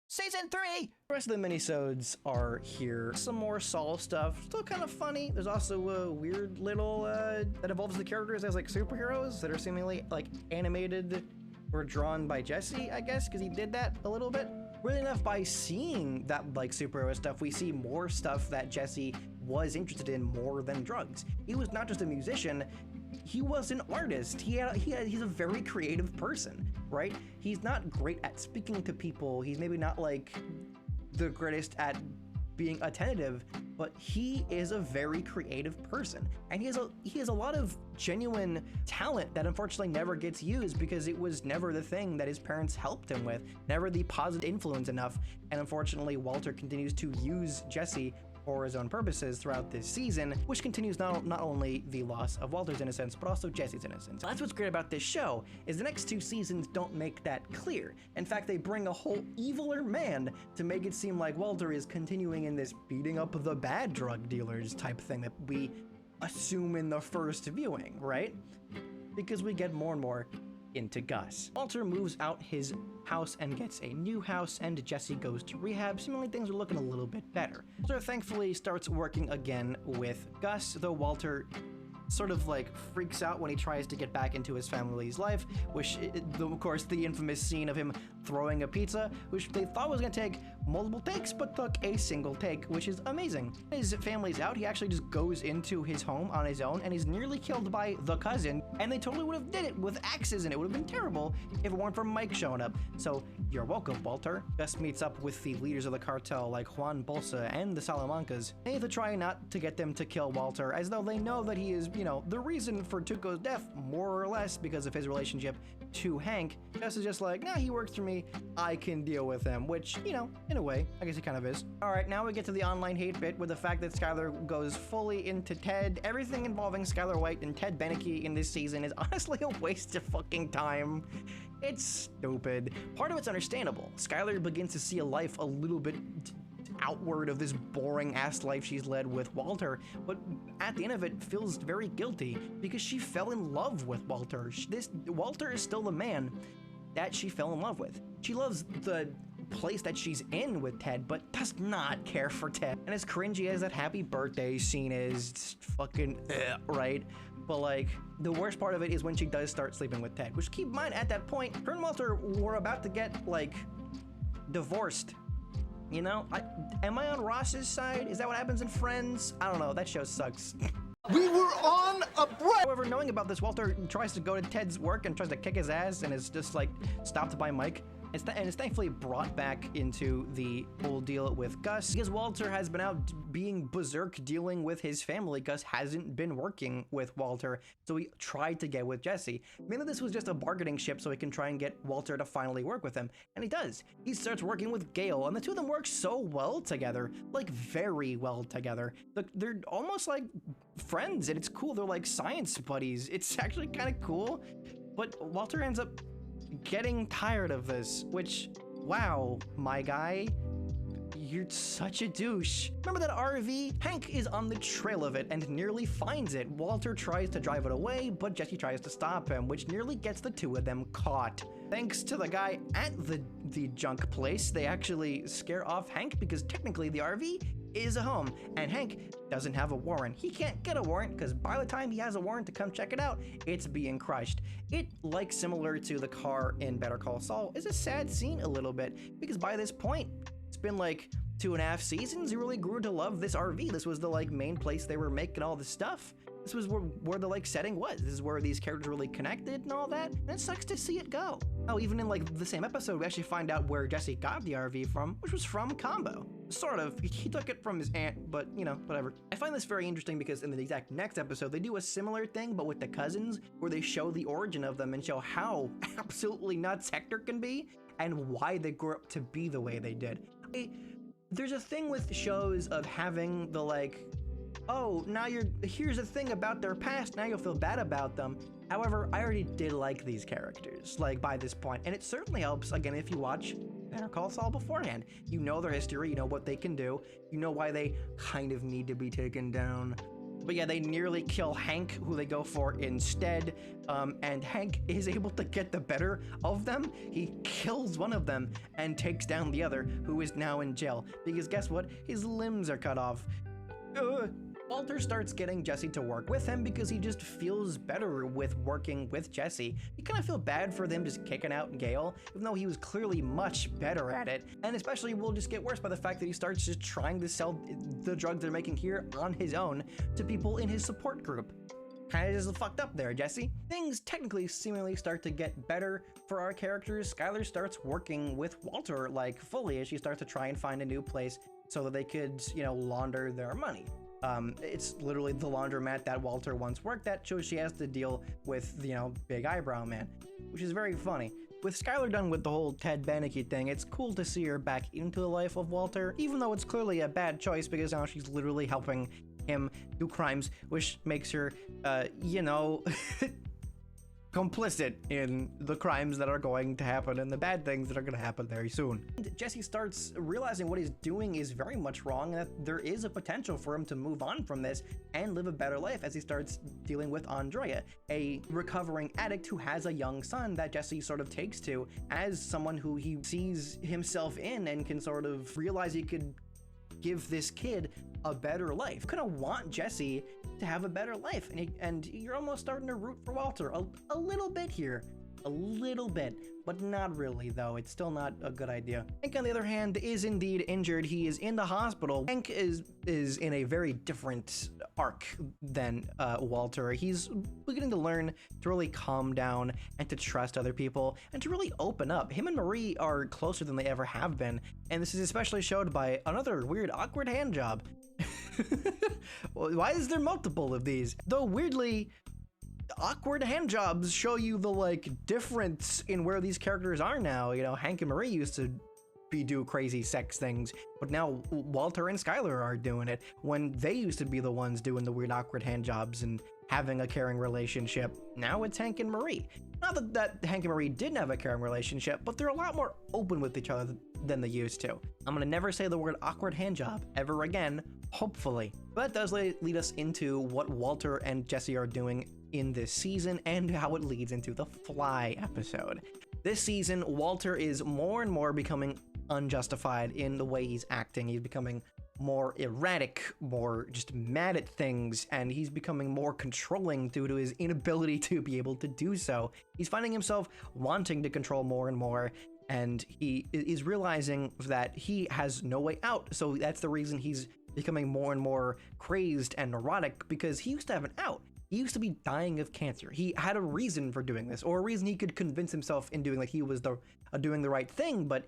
Season 3! The rest of the minisodes are here. Some more Saul stuff, still kind of funny. There's also a weird little that involves the characters as like superheroes that are seemingly like animated or drawn by Jesse, I guess, because he did that a little bit. Really enough, by seeing that like superhero stuff, we see more stuff that Jesse was interested in more than drugs. He was not just a musician, he was an artist. He's a very creative person, right? He's not great at speaking to people. He's maybe not like the greatest at being attentive, but he is a very creative person, and he has a lot of genuine talent that unfortunately never gets used because it was never the thing that his parents helped him with, never the positive influence enough, and unfortunately Walter continues to use Jesse for his own purposes throughout this season, which continues not only the loss of Walter's innocence, but also Jesse's innocence. That's what's great about this show, is the next 2 seasons don't make that clear. In fact, they bring a whole eviler man to make it seem like Walter is continuing in this beating up the bad drug dealers type thing that we assume in the first viewing, right? Because we get more and more into Gus. Walter moves out his house and gets a new house, and Jesse goes to rehab. Seemingly things are looking a little bit better. Walter thankfully starts working again with Gus, though Walter sort of like freaks out when he tries to get back into his family's life, which of course the infamous scene of him throwing a pizza, which they thought was gonna take multiple takes but took a single take, which is amazing. His family's out, he actually just goes into his home on his own and is nearly killed by the cousin, and they totally would have did it with axes, and it would have been terrible if it weren't for Mike showing up. So you're welcome, Walter. Gus meets up with the leaders of the cartel like Juan Bolsa and the Salamancas. They try not to get them to kill Walter, as though they know that he is, you know, the reason for Tuco's death, more or less because of his relationship to Hank. Gus is just like, nah, he works for me, I can deal with him, which, you know, in a way, I guess he kind of is. All right, now we get to the online hate bit with the fact that Skyler goes fully into Ted. Everything involving Skyler White and Ted Beneke in this season is honestly a waste of fucking time. It's stupid. Part of it's understandable. Skyler begins to see a life a little bit outward of this boring ass life she's led with Walter, but at the end of it feels very guilty because she fell in love with Walter. Walter is still the man that she fell in love with. She loves the place that she's in with Ted, but does not care for Ted. And as cringy as that happy birthday scene is, it's fucking right? But like, the worst part of it is when she does start sleeping with Ted, which keep in mind, at that point, her and Walter were about to get like divorced. You know, am I on Ross's side? Is that what happens in Friends? I don't know, that show sucks. We were on a break! However, knowing about this, Walter tries to go to Ted's work and tries to kick his ass and is just like stopped by Mike. And it's thankfully brought back into the whole deal with Gus because Walter has been out being berserk dealing with his family. Gus hasn't been working with Walter, so he tried to get with Jesse. Mainly this was just a bargaining chip so he can try and get Walter to finally work with him, and he does. He starts working with Gail, and the two of them work so well together, like very well together. They're almost like friends, and it's cool. They're like science buddies. It's actually kind of cool, but Walter ends up getting tired of this, which, wow, my guy, you're such a douche. Remember that RV? Hank is on the trail of it and nearly finds it. Walter tries to drive it away, but Jesse tries to stop him, which nearly gets the two of them caught. Thanks to the guy at the junk place, they actually scare off Hank because technically the RV is a home, and Hank doesn't have a warrant. He can't get a warrant because by the time he has a warrant to come check it out, it's being crushed. It, like similar to the car in Better Call Saul, is a sad scene a little bit because by this point, it's been like 2.5 seasons. You really grew to love this RV. This was the like main place they were making all this stuff. This was where the like setting was. This is where these characters really connected and all that. And it sucks to see it go. Oh, even in like the same episode, we actually find out where Jesse got the RV from, which was from Combo. Sort of. He took it from his aunt, but you know, whatever. I find this very interesting because in the exact next episode, they do a similar thing, but with the cousins, where they show the origin of them and show how absolutely nuts Hector can be and why they grew up to be the way they did. There's a thing with shows of having the like, oh, now here's a thing about their past, now you'll feel bad about them. However, I already did like these characters, like by this point, and it certainly helps, again, if you watch Better Call Saul beforehand. You know their history, you know what they can do, you know why they kind of need to be taken down. But yeah, they nearly kill Hank, who they go for instead, and Hank is able to get the better of them. He kills one of them and takes down the other, who is now in jail, because guess what? His limbs are cut off. Walter starts getting Jesse to work with him because he just feels better with working with Jesse. You kind of feel bad for them just kicking out Gale, even though he was clearly much better at it. And especially will just get worse by the fact that he starts just trying to sell the drugs they're making here on his own to people in his support group. Kinda just fucked up there, Jesse. Things technically seemingly start to get better for our characters. Skyler starts working with Walter like fully as she starts to try and find a new place so that they could, you know, launder their money. It's literally the laundromat that Walter once worked at, so she has to deal with, you know, Big Eyebrow Man, which is very funny. With Skyler done with the whole Ted Beneke thing, it's cool to see her back into the life of Walter, even though it's clearly a bad choice because now she's literally helping him do crimes, which makes her, you know, complicit in the crimes that are going to happen and the bad things that are going to happen very soon. And Jesse starts realizing what he's doing is very much wrong and that there is a potential for him to move on from this and live a better life as he starts dealing with Andrea, a recovering addict who has a young son that Jesse sort of takes to as someone who he sees himself in and can sort of realize he could give this kid a better life. Kind of want Jesse to have a better life, and you're almost starting to root for Walter a little bit here. A little bit, but not really though. It's still not a good idea. Hank, on the other hand, is indeed injured. He is in the hospital. Hank is in a very different arc than Walter. He's beginning to learn to really calm down and to trust other people and to really open up. Him and Marie are closer than they ever have been, and this is especially showed by another weird, awkward hand job. Why is there multiple of these? Though weirdly, awkward hand jobs show you the like difference in where these characters are now. You know, Hank and Marie used to do crazy sex things, but now Walter and Skyler are doing it when they used to be the ones doing the weird awkward hand jobs and having a caring relationship. Now it's Hank and Marie. Not that Hank and Marie didn't have a caring relationship, but they're a lot more open with each other than they used to. I'm gonna never say the word awkward hand job ever again, hopefully. But that does lead us into what Walter and Jesse are doing in this season and how it leads into the Fly episode. This season, Walter is more and more becoming unjustified in the way he's acting. He's becoming more erratic, more just mad at things, and he's becoming more controlling due to his inability to be able to do so. He's finding himself wanting to control more and more, and he is realizing that he has no way out. So that's the reason he's becoming more and more crazed and neurotic, because he used to have an out. He used to be dying of cancer. He had a reason for doing this, or a reason he could convince himself in doing that he was doing the right thing, but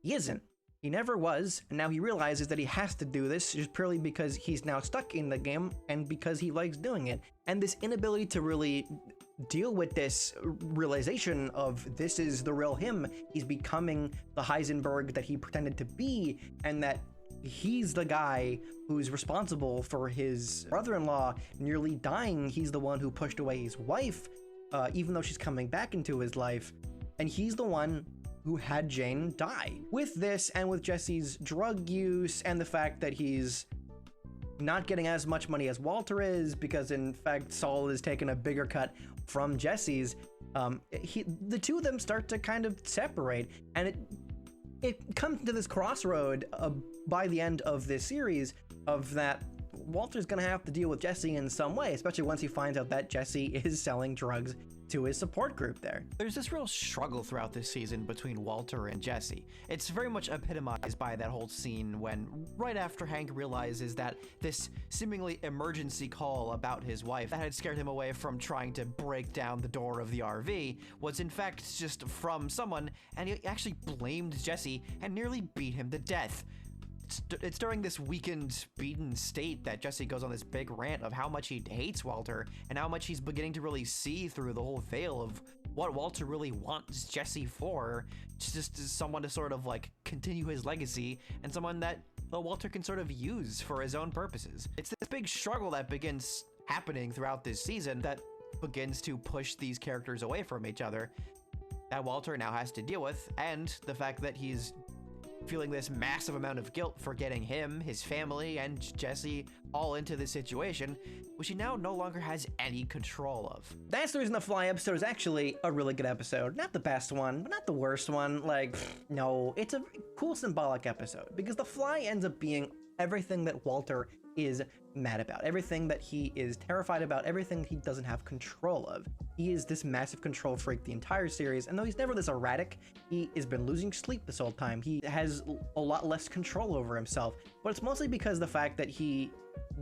he isn't. He never was, and now he realizes that he has to do this just purely because he's now stuck in the game and because he likes doing it. And this inability to really deal with this realization of this is the real him, he's becoming the Heisenberg that he pretended to be, and that he's the guy who's responsible for his brother-in-law nearly dying. He's the one who pushed away his wife, even though she's coming back into his life. And he's the one who had Jane die. With this, and with Jesse's drug use, and the fact that he's not getting as much money as Walter is, because in fact Saul is taking a bigger cut from Jesse's, the two of them start to kind of separate, and it comes to this crossroad by the end of this series of that Walter's gonna have to deal with Jesse in some way, especially once he finds out that Jesse is selling drugs to his support group there. There's this real struggle throughout this season between Walter and Jesse. It's very much epitomized by that whole scene when, right after Hank realizes that this seemingly emergency call about his wife that had scared him away from trying to break down the door of the RV was in fact just from someone, and he actually blamed Jesse and nearly beat him to death. It's during this weakened, beaten state that Jesse goes on this big rant of how much he hates Walter and how much he's beginning to really see through the whole veil of what Walter really wants Jesse for, just as someone to sort of like continue his legacy and someone that Walter can sort of use for his own purposes. It's this big struggle that begins happening throughout this season that begins to push these characters away from each other that Walter now has to deal with, and the fact that he's feeling this massive amount of guilt for getting him, his family, and Jesse all into this situation, which he now no longer has any control of. That's the reason the Fly episode is actually a really good episode. Not the best one, but not the worst one. Like, no, it's a cool symbolic episode because the Fly ends up being everything that Walter is mad about, everything that he is terrified about, everything he doesn't have control of. He is this massive control freak the entire series, and though he's never this erratic, he has been losing sleep this whole time. He has a lot less control over himself, but it's mostly because the fact that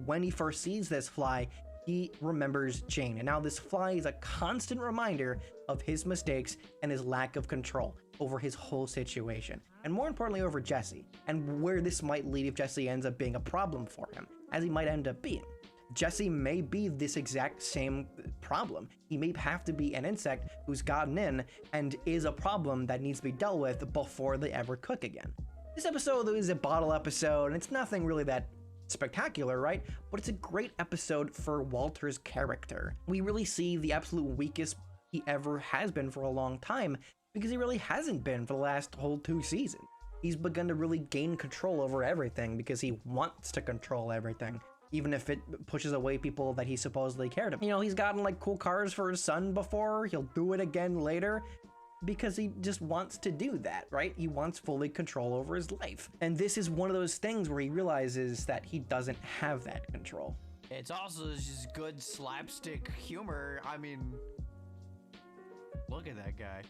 when he first sees this Fly, he remembers Jane, and now this Fly is a constant reminder of his mistakes and his lack of control over his whole situation, and more importantly over Jesse, and where this might lead if Jesse ends up being a problem for him, as he might end up being. Jesse may be this exact same problem. He may have to be an insect who's gotten in and is a problem that needs to be dealt with before they ever cook again. This episode though is a bottle episode, and it's nothing really that spectacular, right? But it's a great episode for Walter's character. We really see the absolute weakest he ever has been for a long time, because he really hasn't been for the last whole 2 seasons. He's begun to really gain control over everything because he wants to control everything, even if it pushes away people that he supposedly cared about. You know, he's gotten like cool cars for his son before, he'll do it again later, because he just wants to do that, right? He wants fully control over his life. And this is one of those things where he realizes that he doesn't have that control. It's also just good slapstick humor. I mean, look at that guy.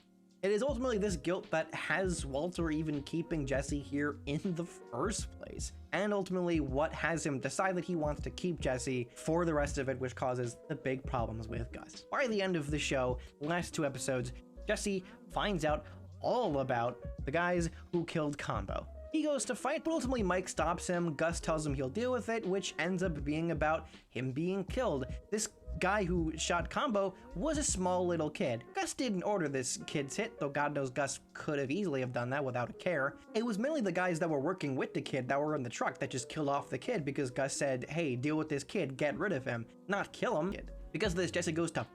It is ultimately this guilt that has Walter even keeping Jesse here in the first place, and ultimately what has him decide that he wants to keep Jesse for the rest of it, which causes the big problems with Gus. By the end of the show, the last 2 episodes, Jesse finds out all about the guys who killed Combo. He goes to fight, but ultimately Mike stops him. Gus tells him he'll deal with it, which ends up being about him being killed. This guy who shot Combo was a small little kid. Gus didn't order this kid's hit, though God knows Gus could have easily have done that without a care. It was mainly the guys that were working with the kid that were in the truck that just killed off the kid because Gus said, hey, deal with this kid, get rid of him, not kill him. Because of this, Jesse goes to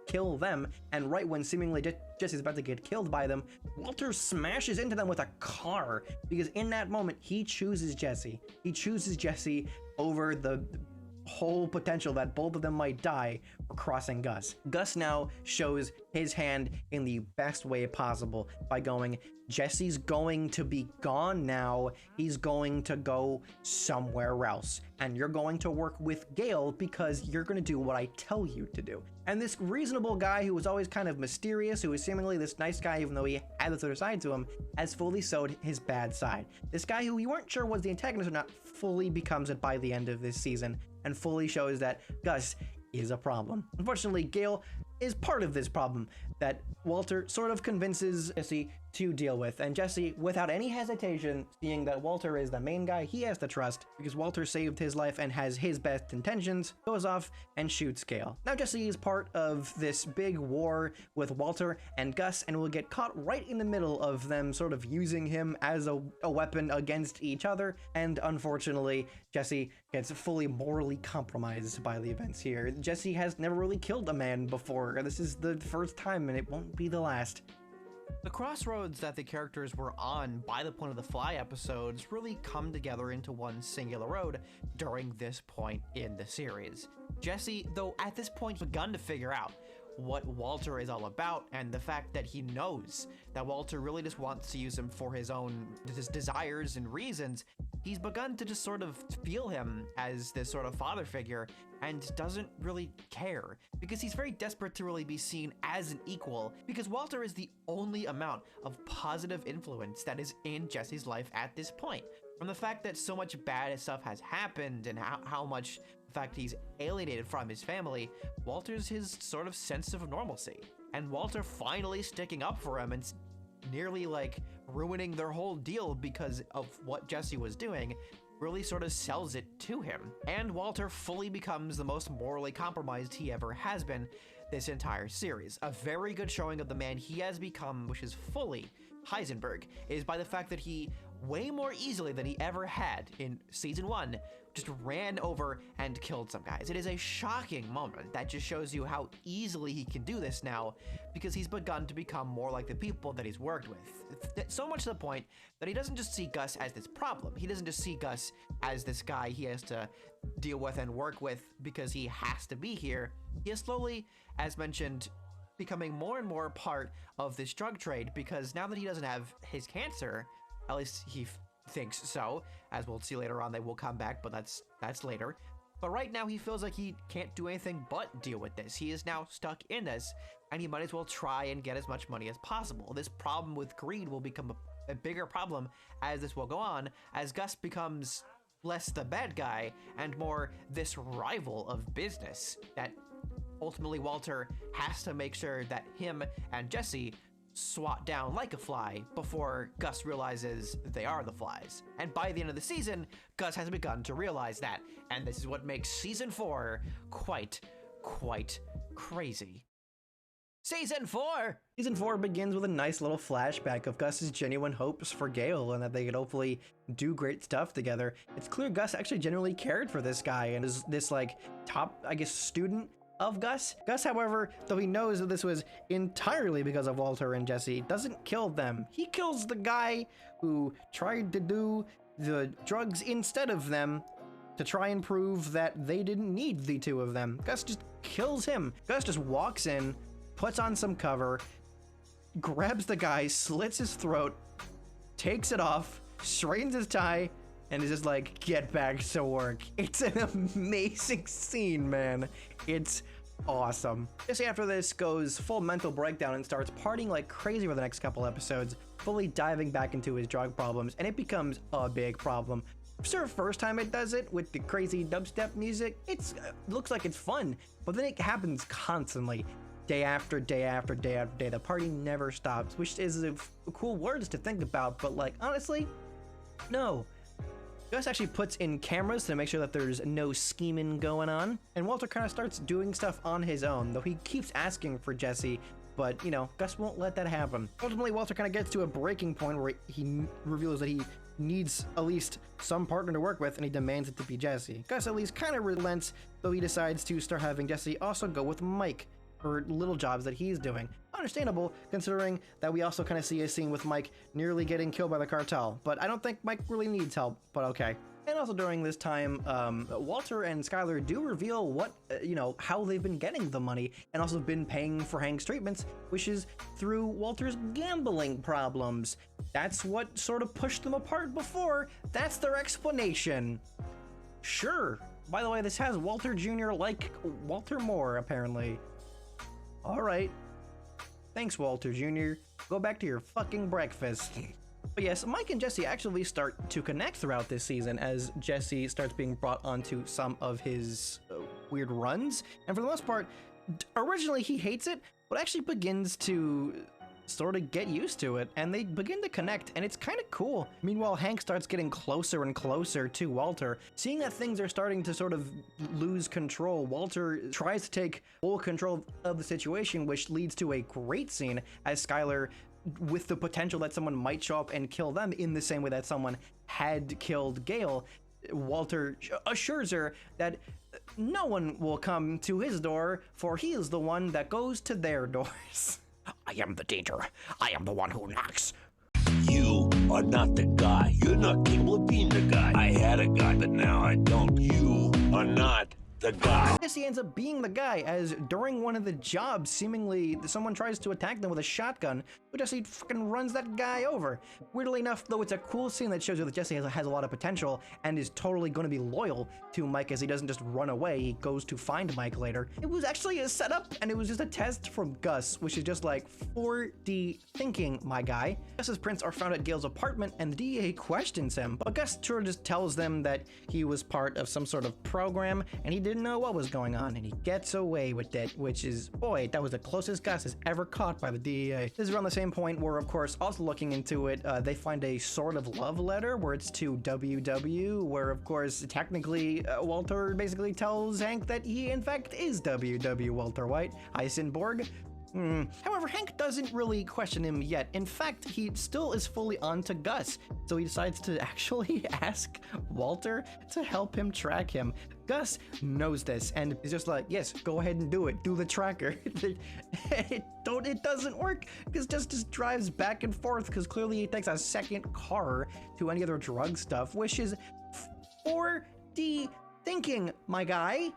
kill them, and right when seemingly Jesse's about to get killed by them, Walter smashes into them with a car, because in that moment he chooses Jesse. He chooses Jesse over the whole potential that both of them might die for crossing Gus. Gus now shows his hand in the best way possible by going, Jesse's going to be gone now. He's going to go somewhere else. And you're going to work with Gale because you're going to do what I tell you to do. And this reasonable guy who was always kind of mysterious, who was seemingly this nice guy even though he had this other side to him, has fully sowed his bad side. This guy who we weren't sure was the antagonist or not fully becomes it by the end of this season and fully shows that Gus is a problem. Unfortunately, Gale is part of this problem that Walter sort of convinces Jesse to deal with, and Jesse, without any hesitation, seeing that Walter is the main guy he has to trust because Walter saved his life and has his best intentions, goes off and shoots Gale. Now Jesse is part of this big war with Walter and Gus and will get caught right in the middle of them sort of using him as a weapon against each other, and unfortunately Jesse gets fully morally compromised by the events here. Jesse has never really killed a man before. This is the first time and it won't be the last. The crossroads that the characters were on by the point of the Fly episodes really come together into one singular road during this point in the series. Jesse, though at this point begun to figure out what Walter is all about, and the fact that he knows that Walter really just wants to use him for his own desires and reasons, he's begun to just sort of feel him as this sort of father figure and doesn't really care, because he's very desperate to really be seen as an equal, because Walter is the only amount of positive influence that is in Jesse's life at this point. From the fact that so much bad stuff has happened and how much the fact he's alienated from his family, Walter's his sort of sense of normalcy. And Walter finally sticking up for him and nearly like ruining their whole deal because of what Jesse was doing really sort of sells it to him. And Walter fully becomes the most morally compromised he ever has been this entire series. A very good showing of the man he has become, which is fully Heisenberg, is by the fact that he, way more easily than he ever had in season 1, just ran over and killed some guys. It is a shocking moment that just shows you how easily he can do this now, because he's begun to become more like the people that he's worked with. So much to the point that he doesn't just see Gus as this problem. He doesn't just see Gus as this guy he has to deal with and work with because he has to be here. He is slowly, as mentioned, becoming more and more part of this drug trade, because now that he doesn't have his cancer, at least he thinks so, as we'll see later on, they will come back, but that's later. But right now he feels like he can't do anything but deal with this. He is now stuck in this, and he might as well try and get as much money as possible. This problem with greed will become a bigger problem as this will go on, as Gus becomes less the bad guy and more this rival of business that ultimately Walter has to make sure that him and Jesse swat down like a fly before Gus realizes they are the flies. And by the end of the season, Gus has begun to realize that, and this is what makes season 4 quite crazy. Season 4! Season 4 begins with a nice little flashback of Gus's genuine hopes for Gale and that they could hopefully do great stuff together. It's clear Gus actually genuinely cared for this guy and is this like top, I guess, student of Gus. Gus, however, though he knows that this was entirely because of Walter and Jesse, doesn't kill them. He kills the guy who tried to do the drugs instead of them to try and prove that they didn't need the two of them. Gus just kills him. Gus just walks in, puts on some cover, grabs the guy, slits his throat, takes it off, straightens his tie, and is just like, get back to work. It's an amazing scene, man. It's awesome. Jesse after this goes full mental breakdown and starts partying like crazy for the next couple episodes, fully diving back into his drug problems, and it becomes a big problem. For the first time it does it with the crazy dubstep music, it looks like it's fun, but then it happens constantly. Day after day after day after day. The party never stops, which is cool words to think about, but like, honestly, no. Gus actually puts in cameras to make sure that there's no scheming going on, and Walter kind of starts doing stuff on his own, though he keeps asking for Jesse, but, you know, Gus won't let that happen. Ultimately, Walter kind of gets to a breaking point where he reveals that he needs at least some partner to work with, and he demands it to be Jesse. Gus at least kind of relents, though he decides to start having Jesse also go with Mike for little jobs that he's doing. Understandable, considering that we also kind of see a scene with Mike nearly getting killed by the cartel, but I don't think Mike really needs help, but okay. And also during this time, Walter and Skyler do reveal what, how they've been getting the money and also been paying for Hank's treatments, which is through Walter's gambling problems. That's what sort of pushed them apart before. That's their explanation. Sure. By the way, this has Walter Jr. like Walter Moore, apparently. All right. Thanks, Walter Jr. Go back to your fucking breakfast. But yes, Mike and Jesse actually start to connect throughout this season as Jesse starts being brought onto some of his weird runs. And for the most part, originally he hates it, but actually begins to sort of get used to it, and they begin to connect, and it's kind of cool. Meanwhile, Hank starts getting closer and closer to Walter. Seeing that things are starting to sort of lose control, Walter tries to take full control of the situation, which leads to a great scene as Skyler, with the potential that someone might show up and kill them in the same way that someone had killed Gale, Walter assures her that no one will come to his door, for he is the one that goes to their doors. I am the danger. I am the one who knocks. You are not the guy. You're not capable of being the guy. I had a guy, but now I don't. You are not the guy. Jesse ends up being the guy, as during one of the jobs, seemingly someone tries to attack them with a shotgun, but Jesse fucking runs that guy over. Weirdly enough, though, it's a cool scene that shows you that Jesse has a lot of potential and is totally going to be loyal to Mike, as he doesn't just run away, he goes to find Mike later. It was actually a setup, and it was just a test from Gus, which is just like 4D thinking, my guy. Gus's prints are found at Gail's apartment, and the DEA questions him, but Gus sort of just tells them that he was part of some sort of program, and he didn't know what was going on, and he gets away with it, which is, boy, that was the closest Gus has ever caught by the DEA. This is around the same point where, of course, also looking into it, they find a sort of love letter where it's to WW, where, of course, technically, Walter basically tells Hank that he, in fact, is WW Walter White, Heisenberg. However, Hank doesn't really question him yet. In fact, he still is fully on to Gus, so he decides to actually ask Walter to help him track him. Gus knows this and is just like, yes, go ahead and do it. Do the tracker. It doesn't work because just drives back and forth because clearly he takes a second car to any other drug stuff, which is 4D thinking, my guy.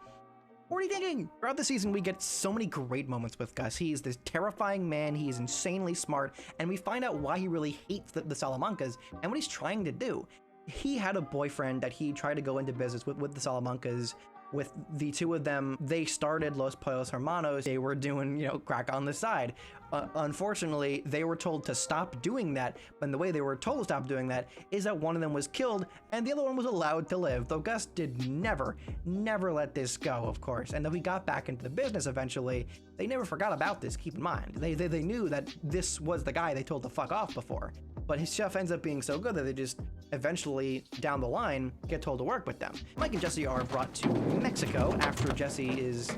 What are you thinking? Throughout the season, we get so many great moments with Gus. He's this terrifying man, he is insanely smart, and we find out why he really hates the Salamancas and what he's trying to do. He had a boyfriend that he tried to go into business with the Salamancas. With the two of them, they started Los Pollos Hermanos. They were doing, crack on the side. Unfortunately, they were told to stop doing that, and the way they were told to stop doing that is that one of them was killed and the other one was allowed to live, though Gus did never let this go, of course. And though he got back into the business eventually, they never forgot about this, keep in mind. They knew that this was the guy they told to fuck off before. But his chef ends up being so good that they just eventually, down the line, get told to work with them. Mike and Jesse are brought to Mexico after Jesse is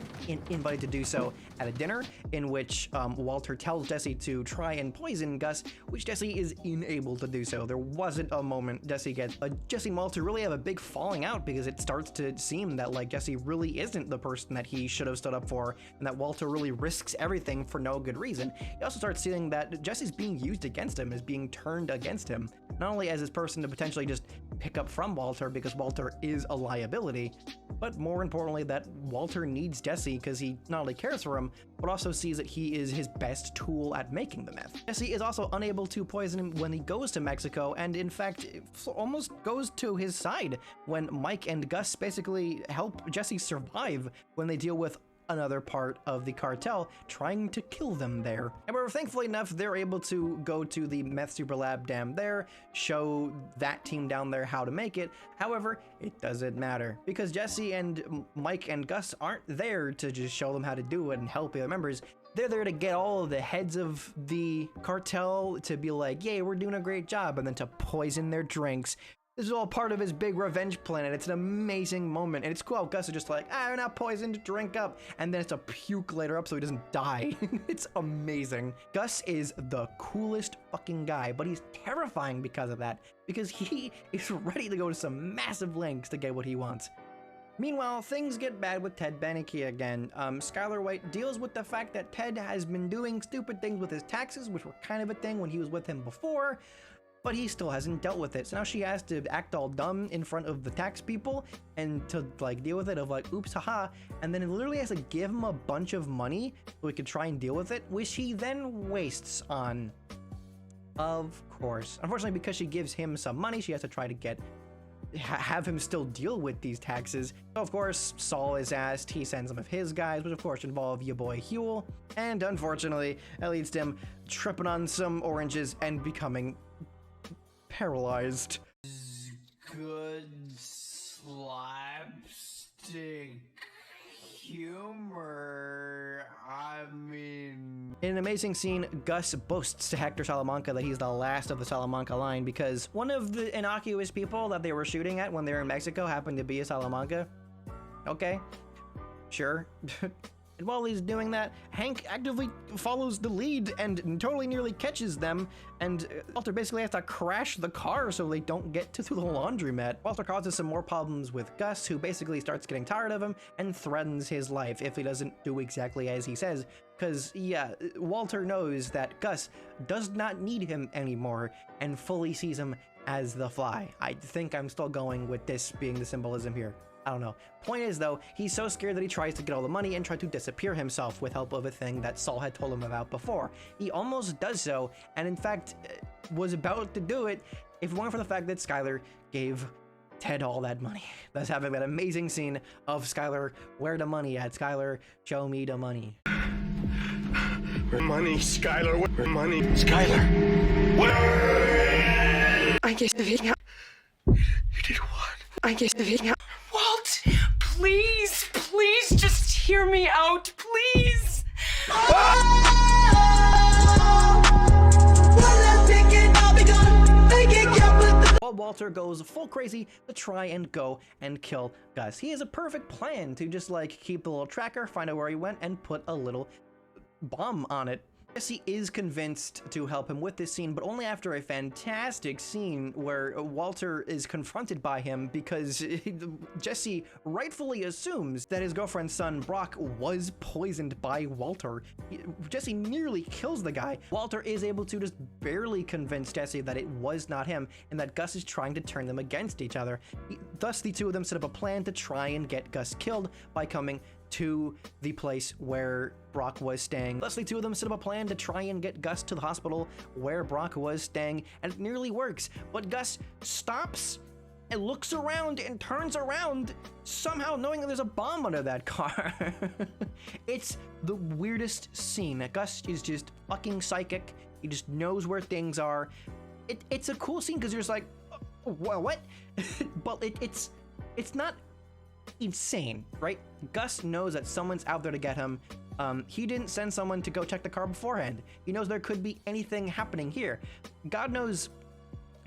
invited to do so at a dinner in which Walter tells Jesse to try and poison Gus, which Jesse is unable to do so. There wasn't a moment Jesse and Walter really have a big falling out because it starts to seem that like Jesse really isn't the person that he should have stood up for and that Walter really risks everything for no good reason. He also starts seeing that Jesse's being used against him, is being turned against him, not only as this person to potentially just pick up from Walter because Walter is a liability, but more importantly that Walter needs Jesse because he not only cares for him, but also sees that he is his best tool at making the meth. Jesse is also unable to poison him when he goes to Mexico, and in fact almost goes to his side when Mike and Gus basically help Jesse survive when they deal with another part of the cartel trying to kill them there. However, thankfully enough, they're able to go to the meth super lab down there, show that team down there how to make it. However, it doesn't matter because Jesse and Mike and Gus aren't there to just show them how to do it and help the other members. They're there to get all of the heads of the cartel to be like, yay, we're doing a great job, and then to poison their drinks. This is all part of his big revenge plan, and it's an amazing moment. And it's cool how Gus is just like, we're not poisoned, drink up. And then it's a puke later up so he doesn't die. It's amazing. Gus is the coolest fucking guy, but he's terrifying because of that. Because he is ready to go to some massive lengths to get what he wants. Meanwhile, things get bad with Ted Beneke again. Skyler White deals with the fact that Ted has been doing stupid things with his taxes, which were kind of a thing when he was with him before. But he still hasn't dealt with it. So now she has to act all dumb in front of the tax people and to like deal with it of like, oops, haha. And then it literally has to give him a bunch of money so he could try and deal with it, which he then wastes on. Of course. Unfortunately, because she gives him some money, she has to try to have him still deal with these taxes. So of course, Saul is asked, he sends some of his guys, which of course involve your boy Huel. And unfortunately, that leads to him tripping on some oranges and becoming paralyzed. Good slapstick humor. I mean... In an amazing scene, Gus boasts to Hector Salamanca that he's the last of the Salamanca line because one of the innocuous people that they were shooting at when they were in Mexico happened to be a Salamanca. Okay, sure. And while he's doing that, Hank actively follows the lead and totally nearly catches them, and Walter basically has to crash the car so they don't get to the laundromat. Walter causes some more problems with Gus, who basically starts getting tired of him and threatens his life if he doesn't do exactly as he says. Because, yeah, Walter knows that Gus does not need him anymore and fully sees him as the Fly. I think I'm still going with this being the symbolism here. I don't know. Point is, though, he's so scared that he tries to get all the money and try to disappear himself with help of a thing that Saul had told him about before. He almost does so, and in fact, was about to do it if it weren't for the fact that Skyler gave Ted all that money. Thus having that amazing scene of Skyler, where the money at? Skyler, show me the money. Where money, Skyler? Where money? Skyler! Where? I guess the video. You did what? I guess the video. Walt, please, please just hear me out, please. While Walter goes full crazy to try and go and kill Gus. He has a perfect plan to just like keep the little tracker, find out where he went, and put a little bomb on it. Jesse is convinced to help him with this scene, but only after a fantastic scene where Walter is confronted by him because Jesse rightfully assumes that his girlfriend's son Brock was poisoned by Walter. Jesse nearly kills the guy. Walter is able to just barely convince Jesse that it was not him and that Gus is trying to turn them against each other. Thus, the two of them set up a plan to try and get Gus killed by coming to the place where Brock was staying. Thus, the two of them set up a plan to try and get Gus to the hospital where Brock was staying, and it nearly works. But Gus stops and looks around and turns around, somehow knowing that there's a bomb under that car. It's the weirdest scene. Gus is just fucking psychic. He just knows where things are. It's a cool scene because you're just like, what? But it's not insane, right? Gus knows that someone's out there to get him. He didn't send someone to go check the car beforehand. He knows there could be anything happening here. God knows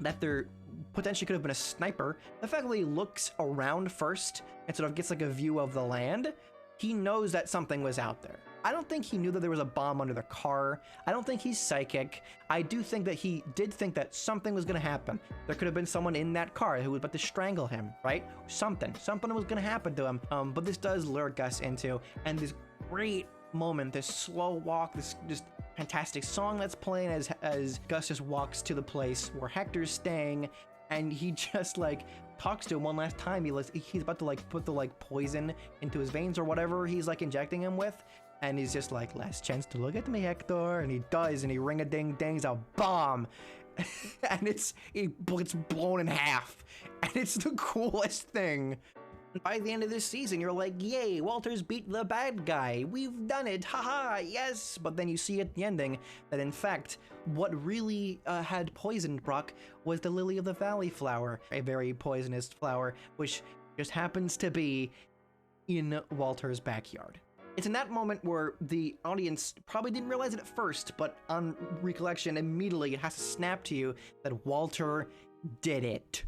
that there potentially could have been a sniper. The fact that he looks around first and sort of gets like a view of the land, he knows that something was out there. I don't think he knew that there was a bomb under the car. I don't think he's psychic. I do think that he did think that something was gonna happen. There could have been someone in that car who was about to strangle him, right? Something was gonna happen to him. But this does lure Gus into, and this great moment, this slow walk, this just fantastic song that's playing as Gus just walks to the place where Hector's staying, and he just like talks to him one last time. He's about to like put the like poison into his veins or whatever he's like injecting him with. And he's just like, last chance to look at me, Hector. And he does, and he ring-a-ding-dings a bomb. And it's blown in half. And it's the coolest thing. By the end of this season, you're like, yay, Walter's beat the bad guy. We've done it, haha, yes. But then you see at the ending that, in fact, what really had poisoned Brock was the Lily of the Valley flower, a very poisonous flower, which just happens to be in Walter's backyard. It's in that moment where the audience probably didn't realize it at first, but on recollection, immediately it has to snap to you that Walter did it.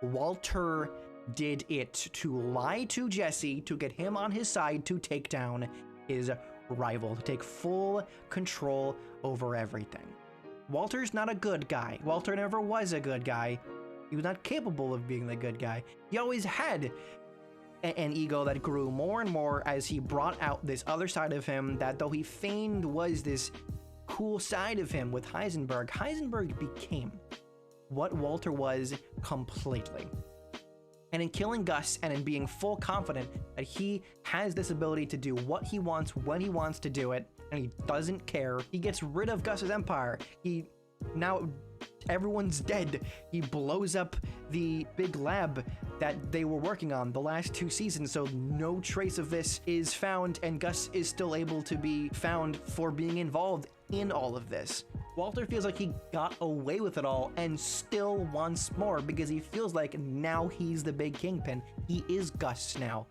Walter did it to lie to Jesse, to get him on his side, to take down his rival, to take full control over everything. Walter's not a good guy. Walter never was a good guy. He was not capable of being the good guy. He always had an ego that grew more and more as he brought out this other side of him that, though he feigned was this cool side of him with Heisenberg, Heisenberg became what Walter was completely. And in killing Gus and in being full confident that he has this ability to do what he wants when he wants to do it, and he doesn't care, he gets rid of Gus's empire. Now everyone's dead. He blows up the big lab that they were working on the last 2 seasons, so no trace of this is found, and Gus is still able to be found for being involved in all of this. Walter feels like he got away with it all and still wants more because he feels like now he's the big kingpin. He is Gus now.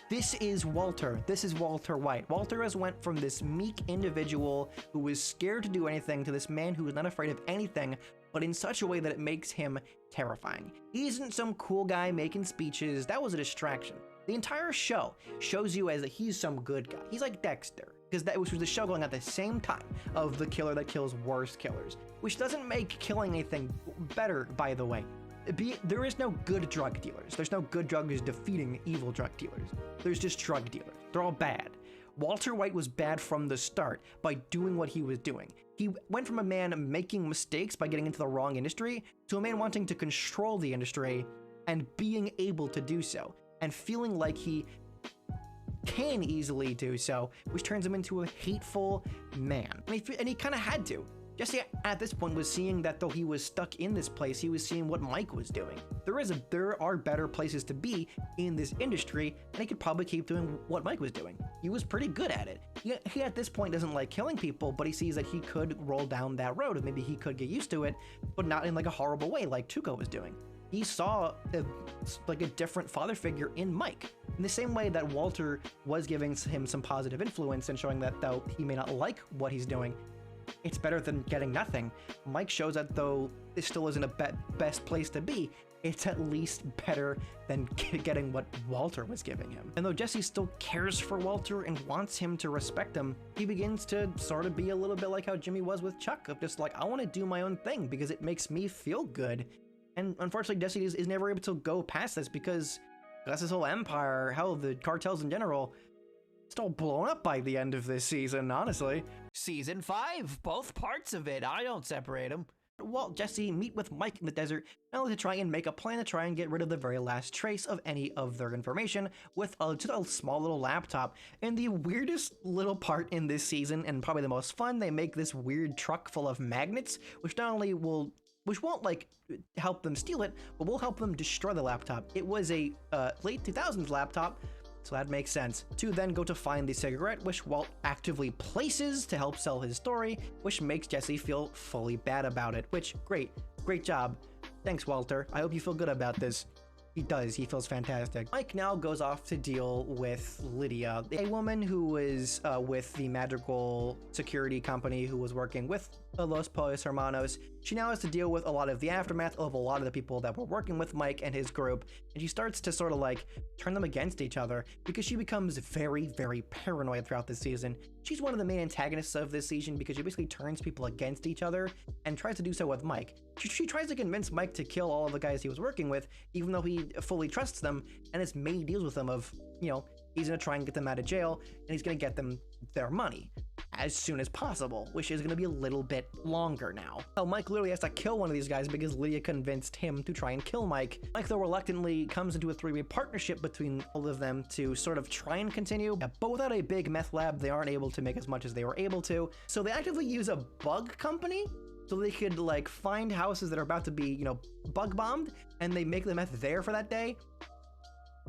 This is Walter. This is Walter White. Walter has went from this meek individual who was scared to do anything to this man who is not afraid of anything, but in such a way that it makes him terrifying. He isn't some cool guy making speeches. That was a distraction. The entire show shows you as that he's some good guy. He's like Dexter, because that was the show going at the same time of the killer that kills worse killers, which doesn't make killing anything better, by the way. There is no good drug dealers. There's no good drug dealers defeating evil drug dealers. There's just drug dealers. They're all bad. Walter White was bad from the start by doing what he was doing. He went from a man making mistakes by getting into the wrong industry to a man wanting to control the industry and being able to do so, and feeling like he can easily do so, which turns him into a hateful man. And he kind of had to. Jesse at this point was seeing that though he was stuck in this place, he was seeing what Mike was doing. There are better places to be in this industry, and he could probably keep doing what Mike was doing. He was pretty good at it. He at this point doesn't like killing people, but he sees that he could roll down that road, and maybe he could get used to it, but not in like a horrible way like Tuco was doing. He saw a different father figure in Mike, in the same way that Walter was giving him some positive influence and showing that though he may not like what he's doing, it's better than getting nothing. Mike shows that though this still isn't a best place to be, it's at least better than getting what Walter was giving him. And though Jesse still cares for Walter and wants him to respect him, he begins to sort of be a little bit like how Jimmy was with Chuck, of just like, I want to do my own thing because it makes me feel good. And unfortunately, Jesse is never able to go past this because that's his whole empire, hell, the cartels in general, it's all blown up by the end of this season, honestly. Season 5, both parts of it. I don't separate them. Walt, Jesse meet with Mike in the desert, not only to try and make a plan to try and get rid of the very last trace of any of their information with just a small little laptop. And the weirdest little part in this season, and probably the most fun, they make this weird truck full of magnets, which won't like help them steal it, but will help them destroy the laptop. It was a late 2000s laptop, so that makes sense. To then go to find the cigarette, which Walt actively places to help sell his story, which makes Jesse feel fully bad about it, which, great job. Thanks, Walter. I hope you feel good about this. He does, he feels fantastic. Mike now goes off to deal with Lydia, a woman who was with the magical security company who was working with Los Pollos Hermanos. She now has to deal with a lot of the aftermath of a lot of the people that were working with Mike and his group, and she starts to sort of like turn them against each other because she becomes very, very paranoid throughout this season. She's one of the main antagonists of this season because she basically turns people against each other and tries to do so with Mike. She tries to convince Mike to kill all of the guys he was working with, even though he fully trusts them, and has made deals with them of, you know, he's gonna try and get them out of jail, and he's gonna get them their money as soon as possible, which is gonna be a little bit longer now. Well, Mike literally has to kill one of these guys because Lydia convinced him to try and kill Mike. Mike, though, reluctantly comes into a three-way partnership between all of them to sort of try and continue, but without a big meth lab, they aren't able to make as much as they were able to. So they actively use a bug company so they could like find houses that are about to be, you know, bug bombed, and they make the meth there for that day.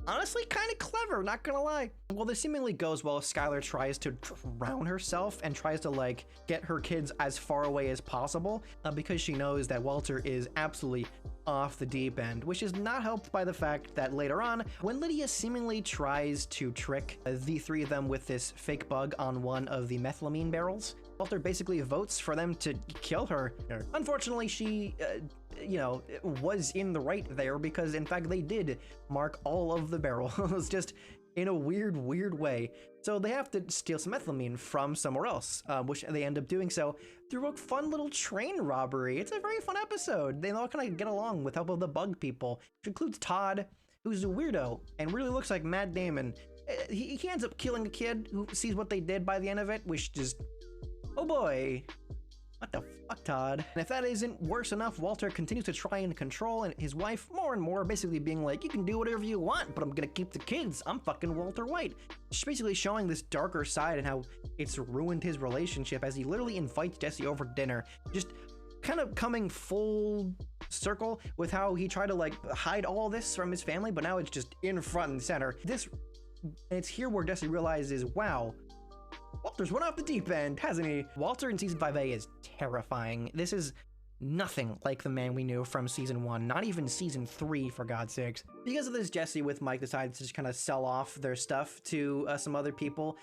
Honestly, kind of clever, not gonna lie. Well, this seemingly goes well. Skyler tries to drown herself and tries to like get her kids as far away as possible because she knows that Walter is absolutely off the deep end, which is not helped by the fact that later on, when Lydia seemingly tries to trick the three of them with this fake bug on one of the methylamine barrels, Walter basically votes for them to kill her. Unfortunately, she was in the right there because in fact they did mark all of the barrels just in a weird way. So they have to steal some methylamine from somewhere else, which they end up doing so through a fun little train robbery. It's a very fun episode. They all kind of get along with help of the bug people, which includes Todd, who's a weirdo and really looks like Matt Damon. He ends up killing a kid who sees what they did by the end of it, which just, oh boy. What the fuck, Todd? And if that isn't worse enough, Walter continues to try and control his wife more and more, basically being like, you can do whatever you want, but I'm gonna keep the kids. I'm fucking Walter White. She's basically showing this darker side and how it's ruined his relationship as he literally invites Jesse over to dinner. Just kind of coming full circle with how he tried to like hide all this from his family, but now it's just in front and center. It's here where Jesse realizes, wow, Walter's went off the deep end, hasn't he? Walter in season 5A is terrifying. This is nothing like the man we knew from season 1, not even season 3, for God's sakes. Because of this, Jesse with Mike decides to just kind of sell off their stuff to some other people.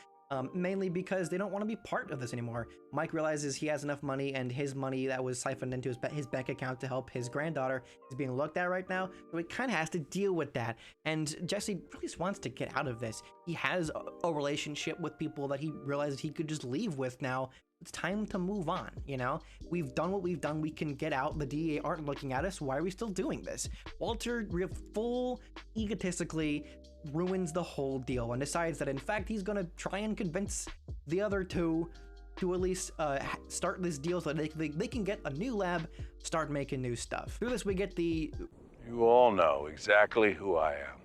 mainly because they don't want to be part of this anymore. Mike realizes he has enough money, and his money that was siphoned into his bank account to help his granddaughter is being looked at right now, so he kind of has to deal with that. And Jesse really just wants to get out of this. He has a relationship with people that he realizes he could just leave with now. It's time to move on, you know? We've done what we've done. We can get out. The DEA aren't looking at us. Why are we still doing this? Walter, full egotistically ruins the whole deal and decides that in fact he's gonna try and convince the other two to at least start this deal so that they can get a new lab, start making new stuff. Through this we get the... You all know exactly who I am.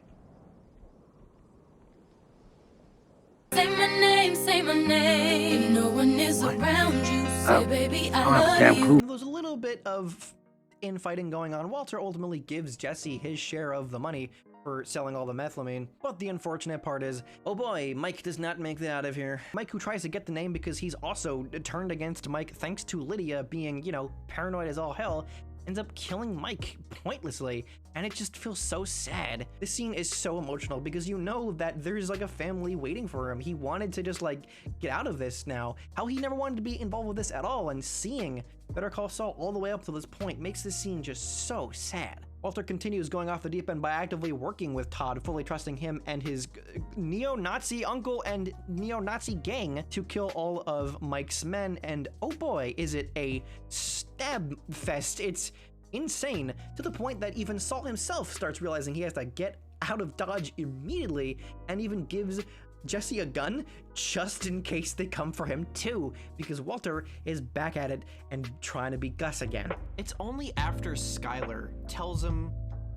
Say my name. No one is around you. Say, baby, I love you. There's a little bit of infighting going on. Walter ultimately gives Jesse his share of the money for selling all the methylamine. But the unfortunate part is, oh boy, Mike does not make it out of here. Mike, who tries to get the name because he's also turned against Mike thanks to Lydia being, you know, paranoid as all hell, ends up killing Mike pointlessly, and it just feels so sad. This scene is so emotional because you know that there's like a family waiting for him. He wanted to just like get out of this now. How he never wanted to be involved with this at all, and seeing Better Call Saul all the way up to this point makes this scene just so sad. Walter continues going off the deep end by actively working with Todd, fully trusting him and his neo-Nazi uncle and neo-Nazi gang to kill all of Mike's men, and oh boy, is it a stab fest. It's insane, to the point that even Saul himself starts realizing he has to get out of Dodge immediately, and even gives Jesse a gun just in case they come for him too, because Walter is back at it and trying to be Gus again. It's only after Skyler tells him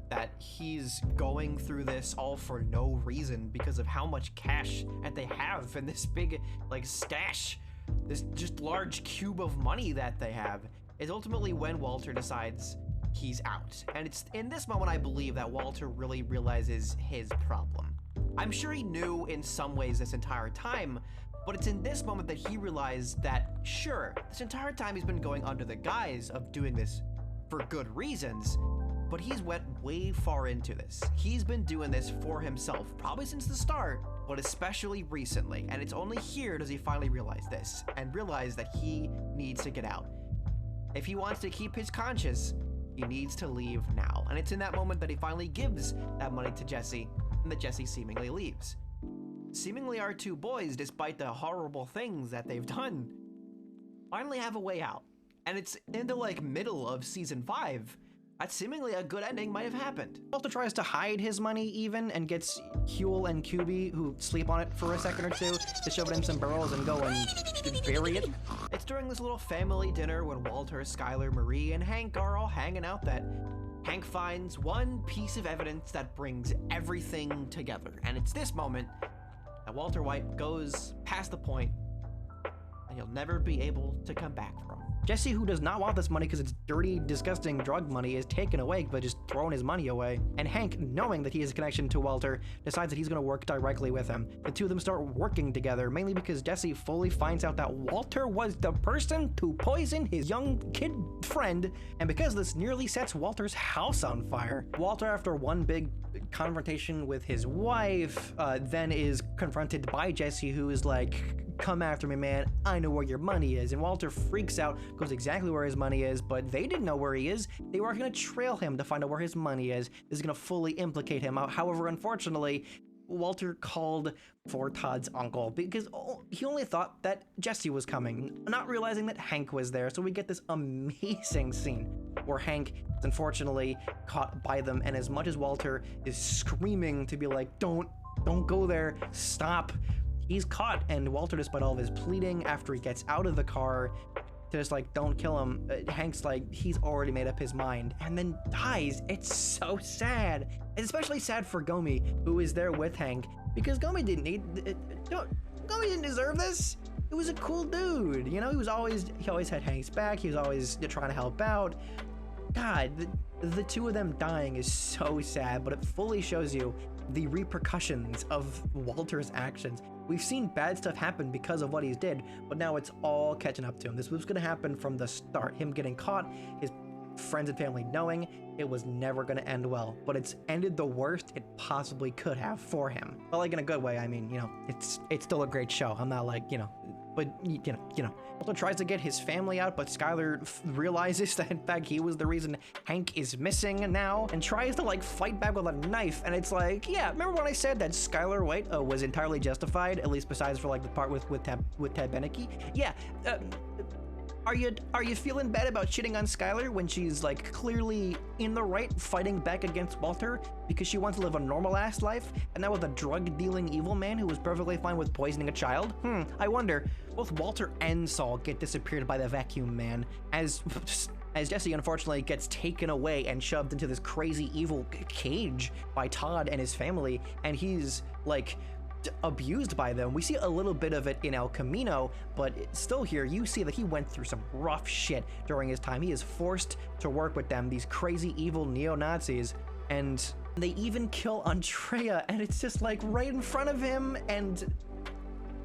that he's going through this all for no reason because of how much cash that they have and this big like stash, this just large cube of money that they have, is ultimately when Walter decides he's out. And it's in this moment I believe that Walter really realizes his problem. I'm sure he knew in some ways this entire time, but it's in this moment that he realized that, sure, this entire time he's been going under the guise of doing this for good reasons, but he's went way far into this. He's been doing this for himself, probably since the start, but especially recently, and it's only here does he finally realize this, and realize that he needs to get out. If he wants to keep his conscience, he needs to leave now, and it's in that moment that he finally gives that money to Jesse, and that Jesse seemingly leaves. Seemingly our two boys, despite the horrible things that they've done, finally have a way out. And it's in the like middle of season 5 that seemingly a good ending might have happened. Walter tries to hide his money even, and gets Huel and Kuby, who sleep on it for a second or two, to shove it in some barrels and go and bury it. It's during this little family dinner when Walter, Skyler, Marie, and Hank are all hanging out that Hank finds one piece of evidence that brings everything together. And it's this moment that Walter White goes past the point and he'll never be able to come back from. Jesse, who does not want this money because it's dirty, disgusting drug money, is taken away but just throwing his money away. And Hank, knowing that he has a connection to Walter, decides that he's going to work directly with him. The two of them start working together, mainly because Jesse fully finds out that Walter was the person to poison his young kid friend, and because this nearly sets Walter's house on fire. Walter, after one big confrontation with his wife, then is confronted by Jesse, who is like, "Come after me, man. I know where your money is." And Walter freaks out, goes exactly where his money is, but they didn't know where he is. They were going to trail him to find out where his money is. This is going to fully implicate him. However, unfortunately, Walter called for Todd's uncle because he only thought that Jesse was coming, not realizing that Hank was there. So we get this amazing scene where Hank is unfortunately caught by them, and as much as Walter is screaming to be like, don't go there, stop, he's caught, and Walter, despite all of his pleading after he gets out of the car, just like, don't kill him, Hank's like, he's already made up his mind, and then dies. It's so sad. It's especially sad for Gomi, who is there with Hank, because Gomi didn't deserve this. It was a cool dude, you know. He always had Hank's back. He was always trying to help out. God, the two of them dying is so sad, but it fully shows you the repercussions of Walter's actions. We've seen bad stuff happen because of what he's did, but now it's all catching up to him. This was going to happen from the start. Him getting caught, his friends and family knowing it was never going to end well, but it's ended the worst it possibly could have for him. But like in a good way, I mean, you know, it's still a great show. I'm not like, you know, but you know. Also tries to get his family out, but Skyler realizes that in fact he was the reason Hank is missing now, and tries to like fight back with a knife. And it's like, yeah, remember when I said that Skyler White was entirely justified, at least besides for like the part with Ted Beneke? Yeah. Are you feeling bad about shitting on Skyler when she's like clearly in the right, fighting back against Walter because she wants to live a normal ass life, and now with a drug dealing evil man who was perfectly fine with poisoning a child? I wonder. Both Walter and Saul get disappeared by the vacuum man as Jesse unfortunately gets taken away and shoved into this crazy evil cage by Todd and his family, and he's like abused by them. We see a little bit of it in El Camino, but still here you see that he went through some rough shit during his time. He is forced to work with them, these crazy evil neo-Nazis, and they even kill Andrea, and it's just like right in front of him and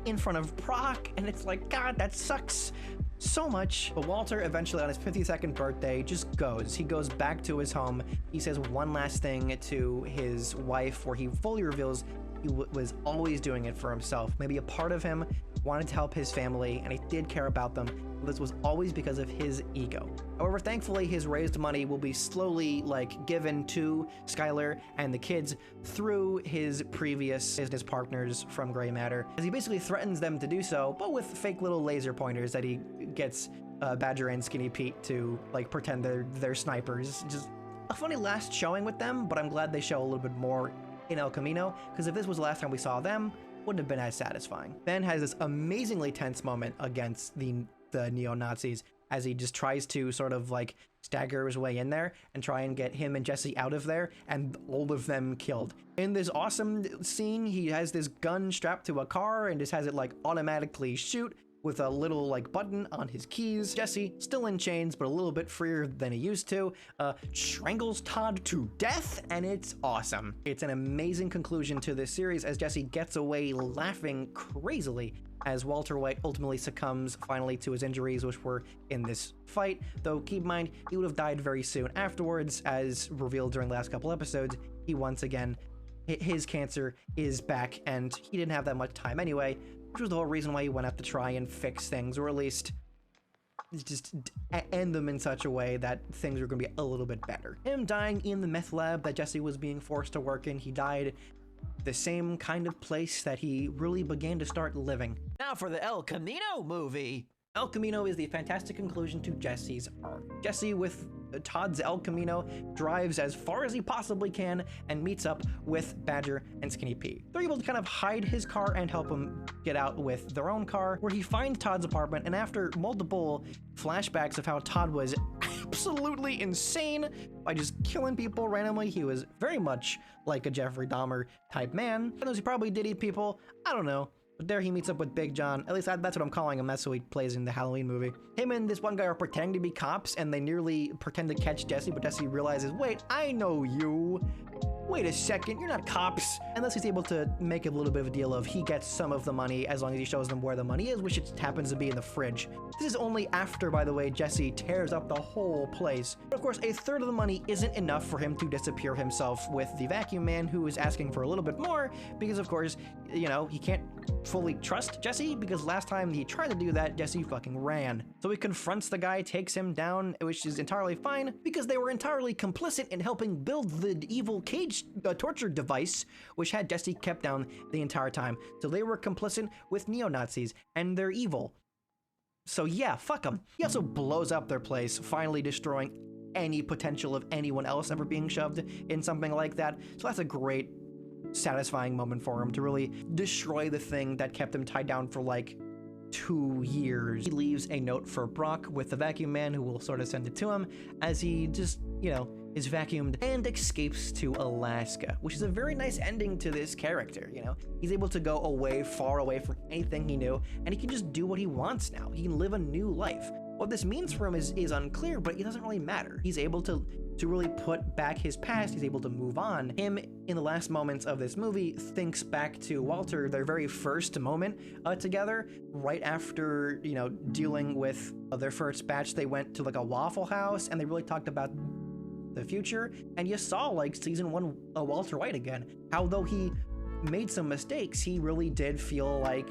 in front of Brock, and it's like, God, that sucks so much. But Walter eventually on his 52nd birthday just goes. He goes back to his home. He says one last thing to his wife where he fully reveals he was always doing it for himself. Maybe a part of him wanted to help his family, and he did care about them. But this was always because of his ego. However, thankfully, his raised money will be slowly like given to Skyler and the kids through his previous business partners from Gray Matter, as he basically threatens them to do so, but with fake little laser pointers that he gets Badger and Skinny Pete to like pretend they're snipers. Just a funny last showing with them, but I'm glad they show a little bit more in El Camino, because if this was the last time we saw them, wouldn't have been as satisfying. Ben has this amazingly tense moment against the neo-Nazis as he just tries to sort of like stagger his way in there and try and get him and Jesse out of there, and all of them killed. In this awesome scene, he has this gun strapped to a car and just has it like automatically shoot with a little like button on his keys. Jesse, still in chains, but a little bit freer than he used to, strangles Todd to death, and it's awesome. It's an amazing conclusion to this series as Jesse gets away laughing crazily as Walter White ultimately succumbs finally to his injuries, which were in this fight, though keep in mind, he would have died very soon afterwards, as revealed during the last couple episodes. He once again, his cancer is back, and he didn't have that much time anyway, which was the whole reason why he went out to try and fix things, or at least just end them in such a way that things were going to be a little bit better. Him dying in the meth lab that Jesse was being forced to work in, he died the same kind of place that he really began to start living. Now for the El Camino movie. El Camino is the fantastic conclusion to Jesse's arc. Jesse, with Todd's El Camino, drives as far as he possibly can and meets up with Badger and Skinny Pete. They're able to kind of hide his car and help him get out with their own car, where he finds Todd's apartment, and after multiple flashbacks of how Todd was absolutely insane by just killing people randomly, he was very much like a Jeffrey Dahmer type man. Who knows, he probably did eat people, I don't know. But there he meets up with Big John. At least that's what I'm calling him. That's who he plays in the Halloween movie. Him and this one guy are pretending to be cops, and they nearly pretend to catch Jesse, but Jesse realizes, wait, I know you. Wait a second, you're not cops. And thus he's able to make a little bit of a deal of he gets some of the money as long as he shows them where the money is, which it happens to be in the fridge. This is only after, by the way, Jesse tears up the whole place. But of course, a third of the money isn't enough for him to disappear himself with the vacuum man, who is asking for a little bit more because, of course, you know, he can't fully trust Jesse, because last time he tried to do that, Jesse fucking ran. So he confronts the guy, takes him down, which is entirely fine because they were entirely complicit in helping build the evil cage torture device, which had Jesse kept down the entire time. So they were complicit with neo-Nazis, and they're evil. So yeah, fuck them. He also blows up their place, finally destroying any potential of anyone else ever being shoved in something like that. So that's a great, satisfying moment for him to really destroy the thing that kept him tied down for like 2 years. He leaves a note for Brock with the vacuum man, who will sort of send it to him as he just, you know, is vacuumed and escapes to Alaska, which is a very nice ending to this character. You know, he's able to go away, far away from anything he knew, and he can just do what he wants now. He can live a new life. What this means for him is unclear, but it doesn't really matter. He's able to to really put back his past. He's able to move on. Him, in the last moments of this movie, thinks back to Walter, their very first moment together, right after, you know, dealing with their first batch. They went to like a Waffle House and they really talked about the future, and you saw like season 1 Walter White again, how though he made some mistakes, he really did feel like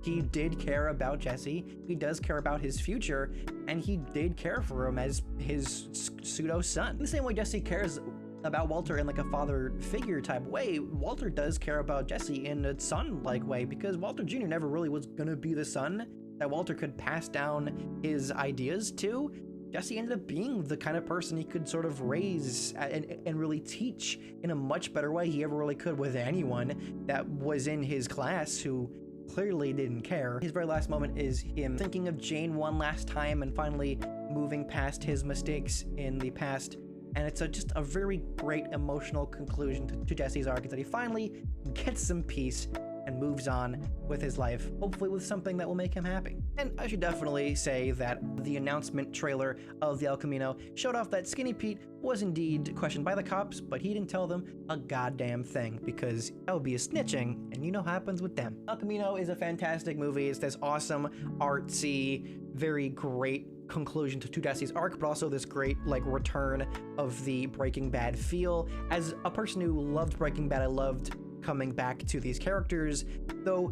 he did care about Jesse. He does care about his future, and he did care for him as his pseudo son. In the same way Jesse cares about Walter in like a father figure type way, Walter does care about Jesse in a son-like way, because Walter Jr. never really was gonna be the son that Walter could pass down his ideas to. Jesse ended up being the kind of person he could sort of raise and really teach in a much better way he ever really could with anyone that was in his class who clearly didn't care. His very last moment is him thinking of Jane one last time and finally moving past his mistakes in the past. And it's just a very great emotional conclusion to Jesse's arc, is that he finally gets some peace and moves on with his life, hopefully with something that will make him happy. And I should definitely say that the announcement trailer of the El Camino showed off that Skinny Pete was indeed questioned by the cops, but he didn't tell them a goddamn thing, because that would be a snitching, and you know what happens with them. El Camino is a fantastic movie. It's this awesome, artsy, very great conclusion to Jesse's arc, but also this great like return of the Breaking Bad feel. As a person who loved Breaking Bad, I loved coming back to these characters, though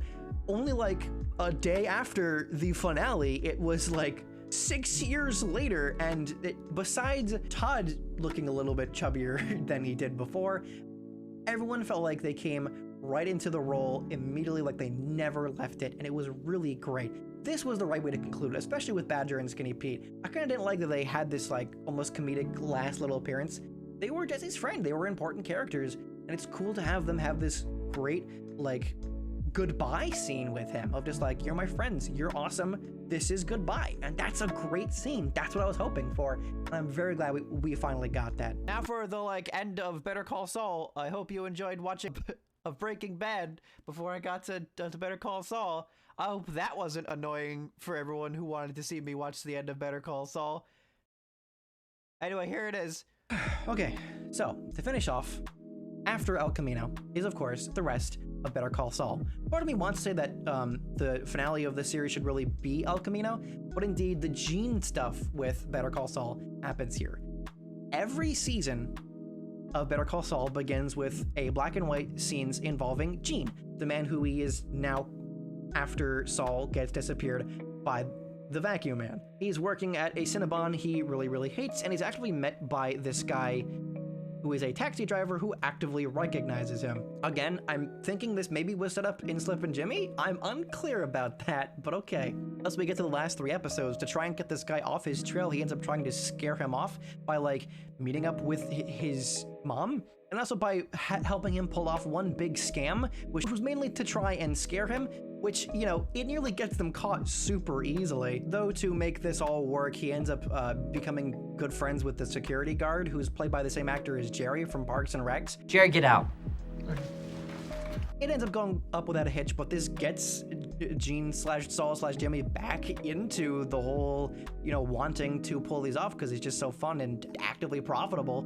only like a day after the finale, it was like 6 years later, and besides Todd looking a little bit chubbier than he did before, everyone felt like they came right into the role immediately, like they never left it, and it was really great. This was the right way to conclude it, especially with Badger and Skinny Pete. I kind of didn't like that they had this like almost comedic last little appearance. They were Jesse's friend, they were important characters, and it's cool to have them have this great like goodbye scene with him of just like, you're my friends, you're awesome, this is goodbye. And that's a great scene. That's what I was hoping for, and I'm very glad we finally got that. Now for the like end of Better Call Saul. I hope you enjoyed watching of Breaking Bad before I got to Better Call Saul. I hope that wasn't annoying for everyone who wanted to see me watch the end of Better Call Saul. Anyway, here it is. Okay, so to finish off, after El Camino is, of course, the rest of Better Call Saul. Part of me wants to say that the finale of the series should really be El Camino, but indeed the Gene stuff with Better Call Saul happens here. Every season of Better Call Saul begins with a black and white scenes involving Gene, the man who he is now after Saul gets disappeared by the Vacuum Man. He's working at a Cinnabon he really, really hates, and he's actually met by this guy who is a taxi driver who actively recognizes him. Again, I'm thinking this maybe was set up in Slip and Jimmy. I'm unclear about that, but okay. As we get to the last 3 episodes, to try and get this guy off his trail, he ends up trying to scare him off by like meeting up with his mom, and also by helping him pull off one big scam, which was mainly to try and scare him, which, you know, it nearly gets them caught super easily. Though to make this all work, he ends up becoming good friends with the security guard, who's played by the same actor as Jerry from Parks and Recs. Jerry, get out. It ends up going up without a hitch, but this gets Gene / Saul / Jimmy back into the whole, you know, wanting to pull these off because he's just so fun and actively profitable,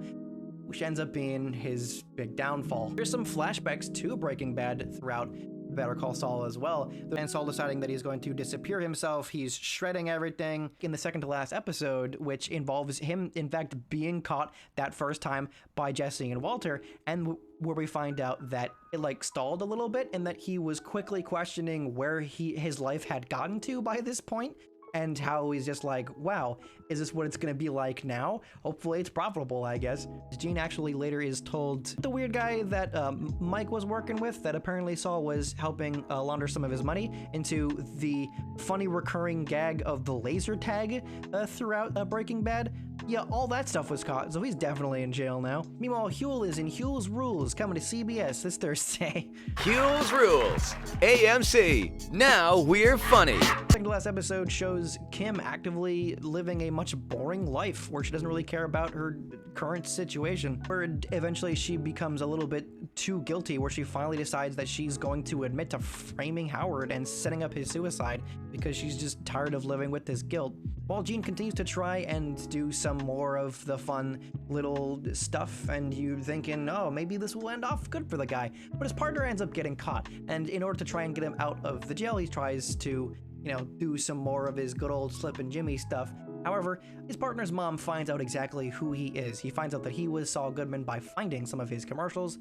which ends up being his big downfall. There's some flashbacks to Breaking Bad throughout Better Call Saul as well. And Saul deciding that he's going to disappear himself. He's shredding everything in the second to last episode, which involves him, in fact, being caught that first time by Jesse and Walter, and where we find out that it like stalled a little bit and that he was quickly questioning where his life had gotten to by this point, and how he's just like, wow, is this what it's gonna be like now? Hopefully it's profitable, I guess. Gene actually later is told the weird guy that Mike was working with, that apparently Saul was helping launder some of his money, into the funny recurring gag of the laser tag throughout Breaking Bad. Yeah, all that stuff was caught, so he's definitely in jail now. Meanwhile, Huel is in Huel's Rules, coming to CBS this Thursday. Huel's Rules, AMC. Now we're funny. Second to last episode shows Kim actively living a much boring life where she doesn't really care about her current situation, where eventually she becomes a little bit too guilty, where she finally decides that she's going to admit to framing Howard and setting up his suicide because she's just tired of living with this guilt. while Gene continues to try and do some more of the fun little stuff, and you're thinking, oh, maybe this will end off good for the guy. But his partner ends up getting caught, and in order to try and get him out of the jail, he tries to, do some more of his good old Slip and Jimmy stuff. However, his partner's mom finds out exactly who he is. He finds out that he was Saul Goodman by finding some of his commercials,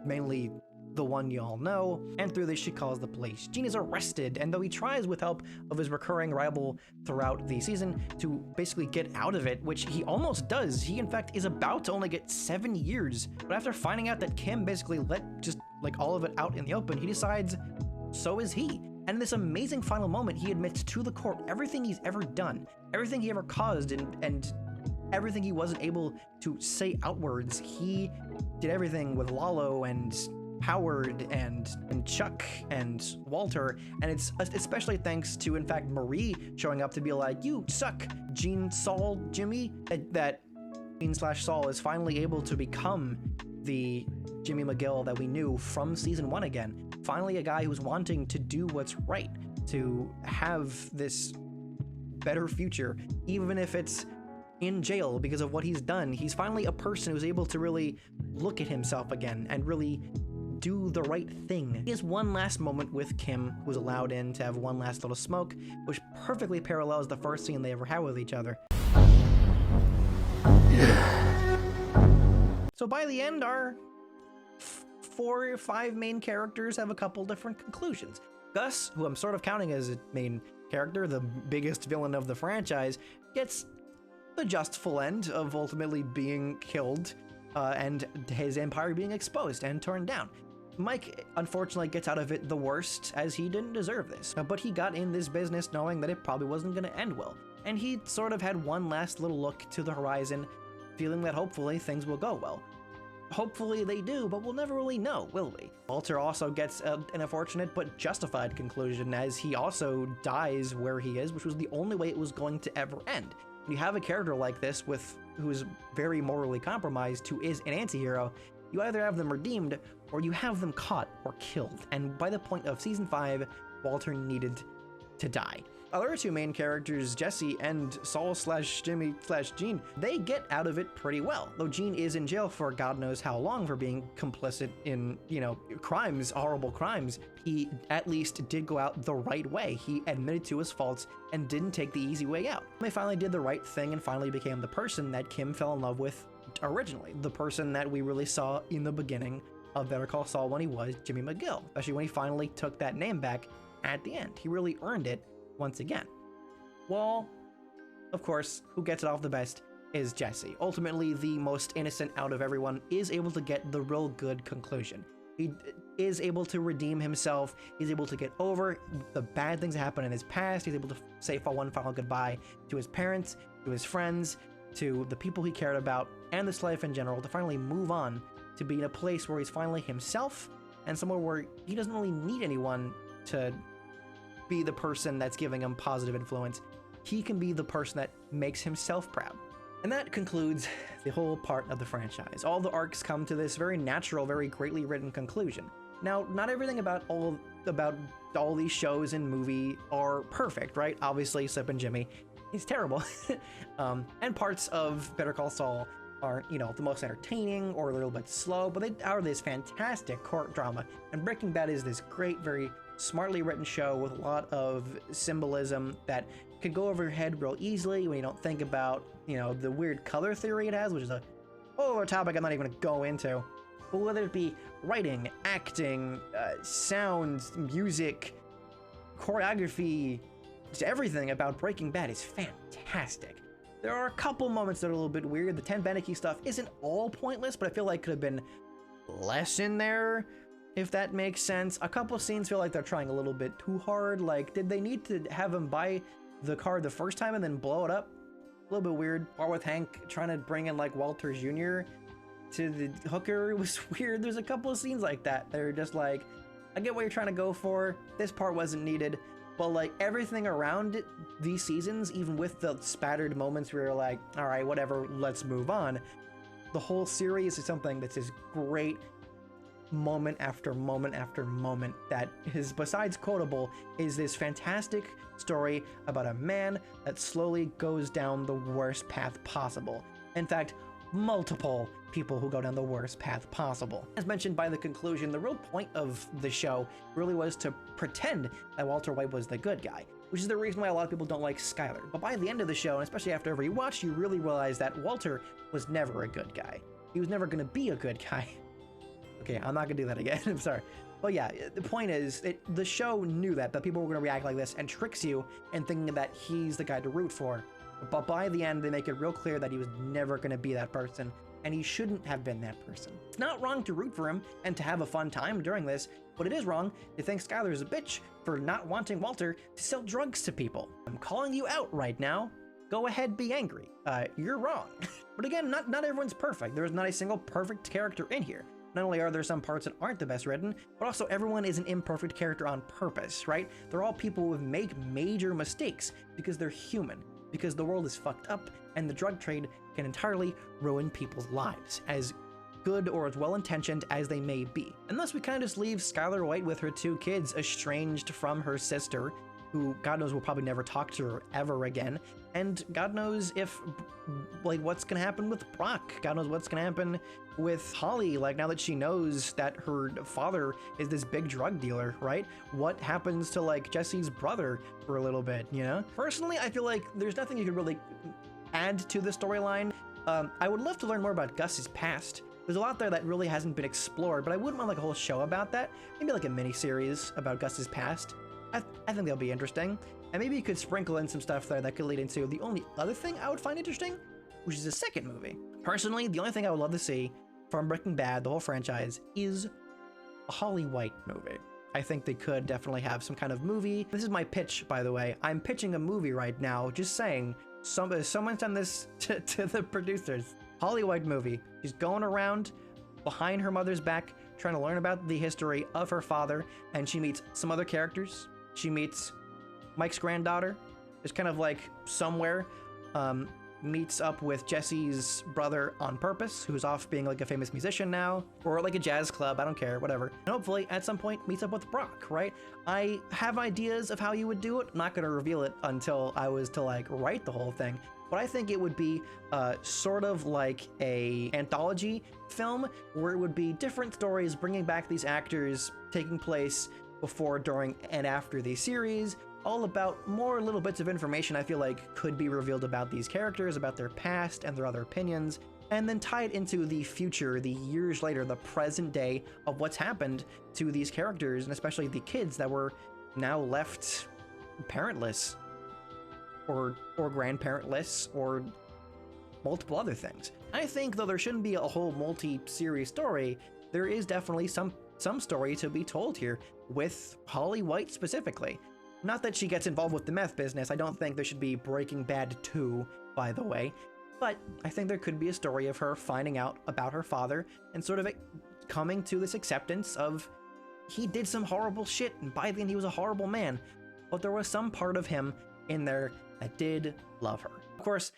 mainly the one you all know, and through this she calls the police. Gene is arrested, and though he tries with help of his recurring rival throughout the season to basically get out of it, which he almost does, he in fact is about to only get 7 years. But after finding out that Kim basically let just all of it out in the open, he decides so is he. And in this amazing final moment, he admits to the court everything he's ever done, everything he ever caused, and everything he wasn't able to say outwards. He did everything with Lalo and Howard and Chuck and Walter, and it's especially thanks to, in fact, Marie showing up to be like, you suck, Gene, Saul, Jimmy, that Gene/Saul is finally able to become the Jimmy McGill that we knew from season 1 again. Finally a guy who's wanting to do what's right, to have this better future, even if it's in jail because of what he's done. He's finally a person who's able to really look at himself again and really do the right thing. He has one last moment with Kim, who's allowed in to have one last little smoke, which perfectly parallels the first scene they ever had with each other. So by the end, our 4 or 5 main characters have a couple different conclusions. Gus, who I'm sort of counting as a main character, the biggest villain of the franchise, gets the just full end of ultimately being killed and his empire being exposed and turned down. Mike, unfortunately, gets out of it the worst, as he didn't deserve this, but he got in this business knowing that it probably wasn't going to end well, and he sort of had one last little look to the horizon, feeling that hopefully things will go well. Hopefully they do, but we'll never really know, will we? Walter also gets an unfortunate but justified conclusion, as he also dies where he is, which was the only way it was going to ever end. When you have a character like this who's very morally compromised, who is an anti-hero, you either have them redeemed or you have them caught or killed. And by the point of season 5, Walter needed to die. Other 2 main characters, Jesse and Saul/Jimmy/Gene, they get out of it pretty well. Though Gene is in jail for God knows how long for being complicit in, crimes, horrible crimes, he at least did go out the right way. He admitted to his faults and didn't take the easy way out. They finally did the right thing and finally became the person that Kim fell in love with originally, the person that we really saw in the beginning of Better Call Saul when he was Jimmy McGill, especially when he finally took that name back at the end. He really earned it once again. Well, of course, who gets it off the best is Jesse. Ultimately, the most innocent out of everyone is able to get the real good conclusion. He is able to redeem himself. He's able to get over the bad things that happened in his past. He's able to say one final goodbye to his parents, to his friends, to the people he cared about, and this life in general, to finally move on to be in a place where he's finally himself and somewhere where he doesn't really need anyone to be the person that's giving him positive influence. He can be the person that makes himself proud. And that concludes the whole part of the franchise. All the arcs come to this very natural, very greatly written conclusion. Now, not everything about all these shows and movie are perfect, right? Obviously, Slip and Jimmy is terrible. And parts of Better Call Saul aren't, the most entertaining or a little bit slow, but they are this fantastic court drama. And Breaking Bad is this great, very smartly written show with a lot of symbolism that could go over your head real easily when you don't think about, the weird color theory it has, which is a topic I'm not even going to go into. But whether it be writing, acting, sound, music, choreography, just everything about Breaking Bad is fantastic. There are a couple moments that are a little bit weird. The Ted Beneke stuff isn't all pointless, but I feel like could have been less in there, if that makes sense. A couple scenes feel like they're trying a little bit too hard. Like, did they need to have him buy the car the first time and then blow it up? A little bit weird. Or with Hank trying to bring in like Walter Jr. to the hooker, it was weird. There's a couple of scenes like that. They're just like, I get what you're trying to go for. This part wasn't needed. But like everything around it, these seasons, even with the spattered moments where you're like, all right, whatever, let's move on. The whole series is something that's just great, moment after moment after moment that is, besides quotable, is this fantastic story about a man that slowly goes down the worst path possible. In fact, multiple people who go down the worst path possible. As mentioned by the conclusion, the real point of the show really was to pretend that Walter White was the good guy, which is the reason why a lot of people don't like Skyler. But by the end of the show, and especially after every watch, you really realize that Walter was never a good guy. He was never going to be a good guy. Okay, I'm not going to do that again. I'm sorry. But yeah, the point is, the show knew that people were going to react like this and tricks you in thinking that he's the guy to root for. But by the end, they make it real clear that he was never going to be that person, and he shouldn't have been that person. It's not wrong to root for him and to have a fun time during this, but it is wrong to think Skyler is a bitch for not wanting Walter to sell drugs to people. I'm calling you out right now. Go ahead, be angry. You're wrong. But again, not everyone's perfect. There's not a single perfect character in here. Not only are there some parts that aren't the best written, but also everyone is an imperfect character on purpose, right? They're all people who make major mistakes because they're human, because the world is fucked up and the drug trade can entirely ruin people's lives, as good or as well-intentioned as they may be. And thus we kind of just leave Skyler White with her two kids, estranged from her sister, who God knows will probably never talk to her ever again, and God knows if, like, what's gonna happen with Brock. God knows what's gonna happen with Holly, like, now that she knows that her father is this big drug dealer, right? What happens to, like, Jesse's brother for a little bit, you know? Personally, I feel like there's nothing you could really add to the storyline. I would love to learn more about Gus's past. There's a lot there that really hasn't been explored, but I wouldn't want like a whole show about that. Maybe like a mini-series about Gus's past. I think they'll be interesting. And maybe you could sprinkle in some stuff there that could lead into the only other thing I would find interesting, which is a second movie. Personally, the only thing I would love to see from Breaking Bad, the whole franchise, is a Holly White movie. I think they could definitely have some kind of movie. This is my pitch, by the way. I'm pitching a movie right now, just saying. Someone send this to the producers. Holly White movie. She's going around behind her mother's back, trying to learn about the history of her father, and she meets some other characters. She meets Mike's granddaughter, just kind of like somewhere, meets up with Jesse's brother on purpose, who's off being like a famous musician now, or like a jazz club, I don't care, whatever. And hopefully at some point meets up with Brock, right? I have ideas of how you would do it. I'm not gonna reveal it until I was to like write the whole thing, but I think it would be sort of like a anthology film where it would be different stories bringing back these actors, taking place before, during, and after the series, all about more little bits of information I feel like could be revealed about these characters, about their past and their other opinions, and then tie it into the future, the years later, the present day of what's happened to these characters, and especially the kids that were now left parentless, or grandparentless, or multiple other things. I think though there shouldn't be a whole multi-series story, there is definitely some story to be told here with Holly White specifically. Not that she gets involved with the meth business. I don't think there should be Breaking Bad 2, by the way, but I think there could be a story of her finding out about her father and sort of coming to this acceptance of he did some horrible shit and by the end he was a horrible man, but there was some part of him in there that did love her. Of course,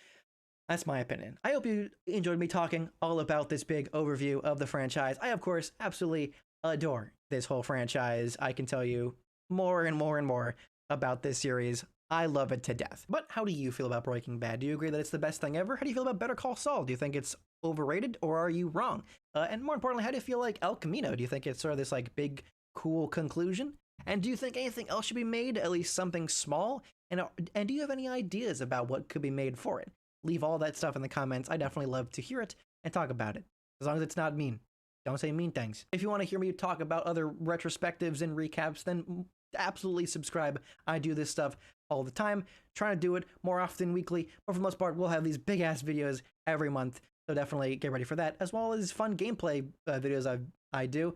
that's my opinion. I hope you enjoyed me talking all about this big overview of the franchise. I, of course, absolutely adore this whole franchise. I can tell you more and more and more about this series. I love it to death. But how do you feel about Breaking Bad? Do you agree that it's the best thing ever? How do you feel about Better Call Saul? Do you think it's overrated or are you wrong? And more importantly, how do you feel like El Camino? Do you think it's sort of this like big, cool conclusion? And do you think anything else should be made, at least something small? And do you have any ideas about what could be made for it? Leave all that stuff in the comments. I definitely love to hear it and talk about it. As long as it's not mean. Don't say mean things. If you want to hear me talk about other retrospectives and recaps, then absolutely subscribe. I do this stuff all the time, trying to do it more often weekly, but for the most part, we'll have these big ass videos every month. So definitely get ready for that, as well as fun gameplay videos I do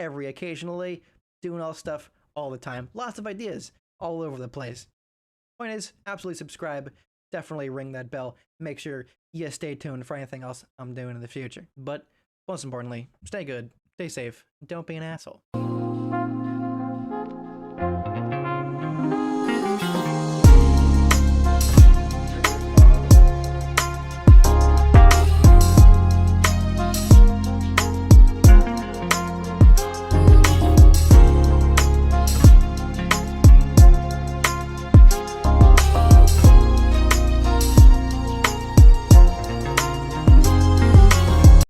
every occasionally, doing all stuff all the time. Lots of ideas all over the place. Point is, absolutely subscribe. Definitely ring that bell. Make sure you stay tuned for anything else I'm doing in the future. But most importantly, stay good, stay safe, don't be an asshole.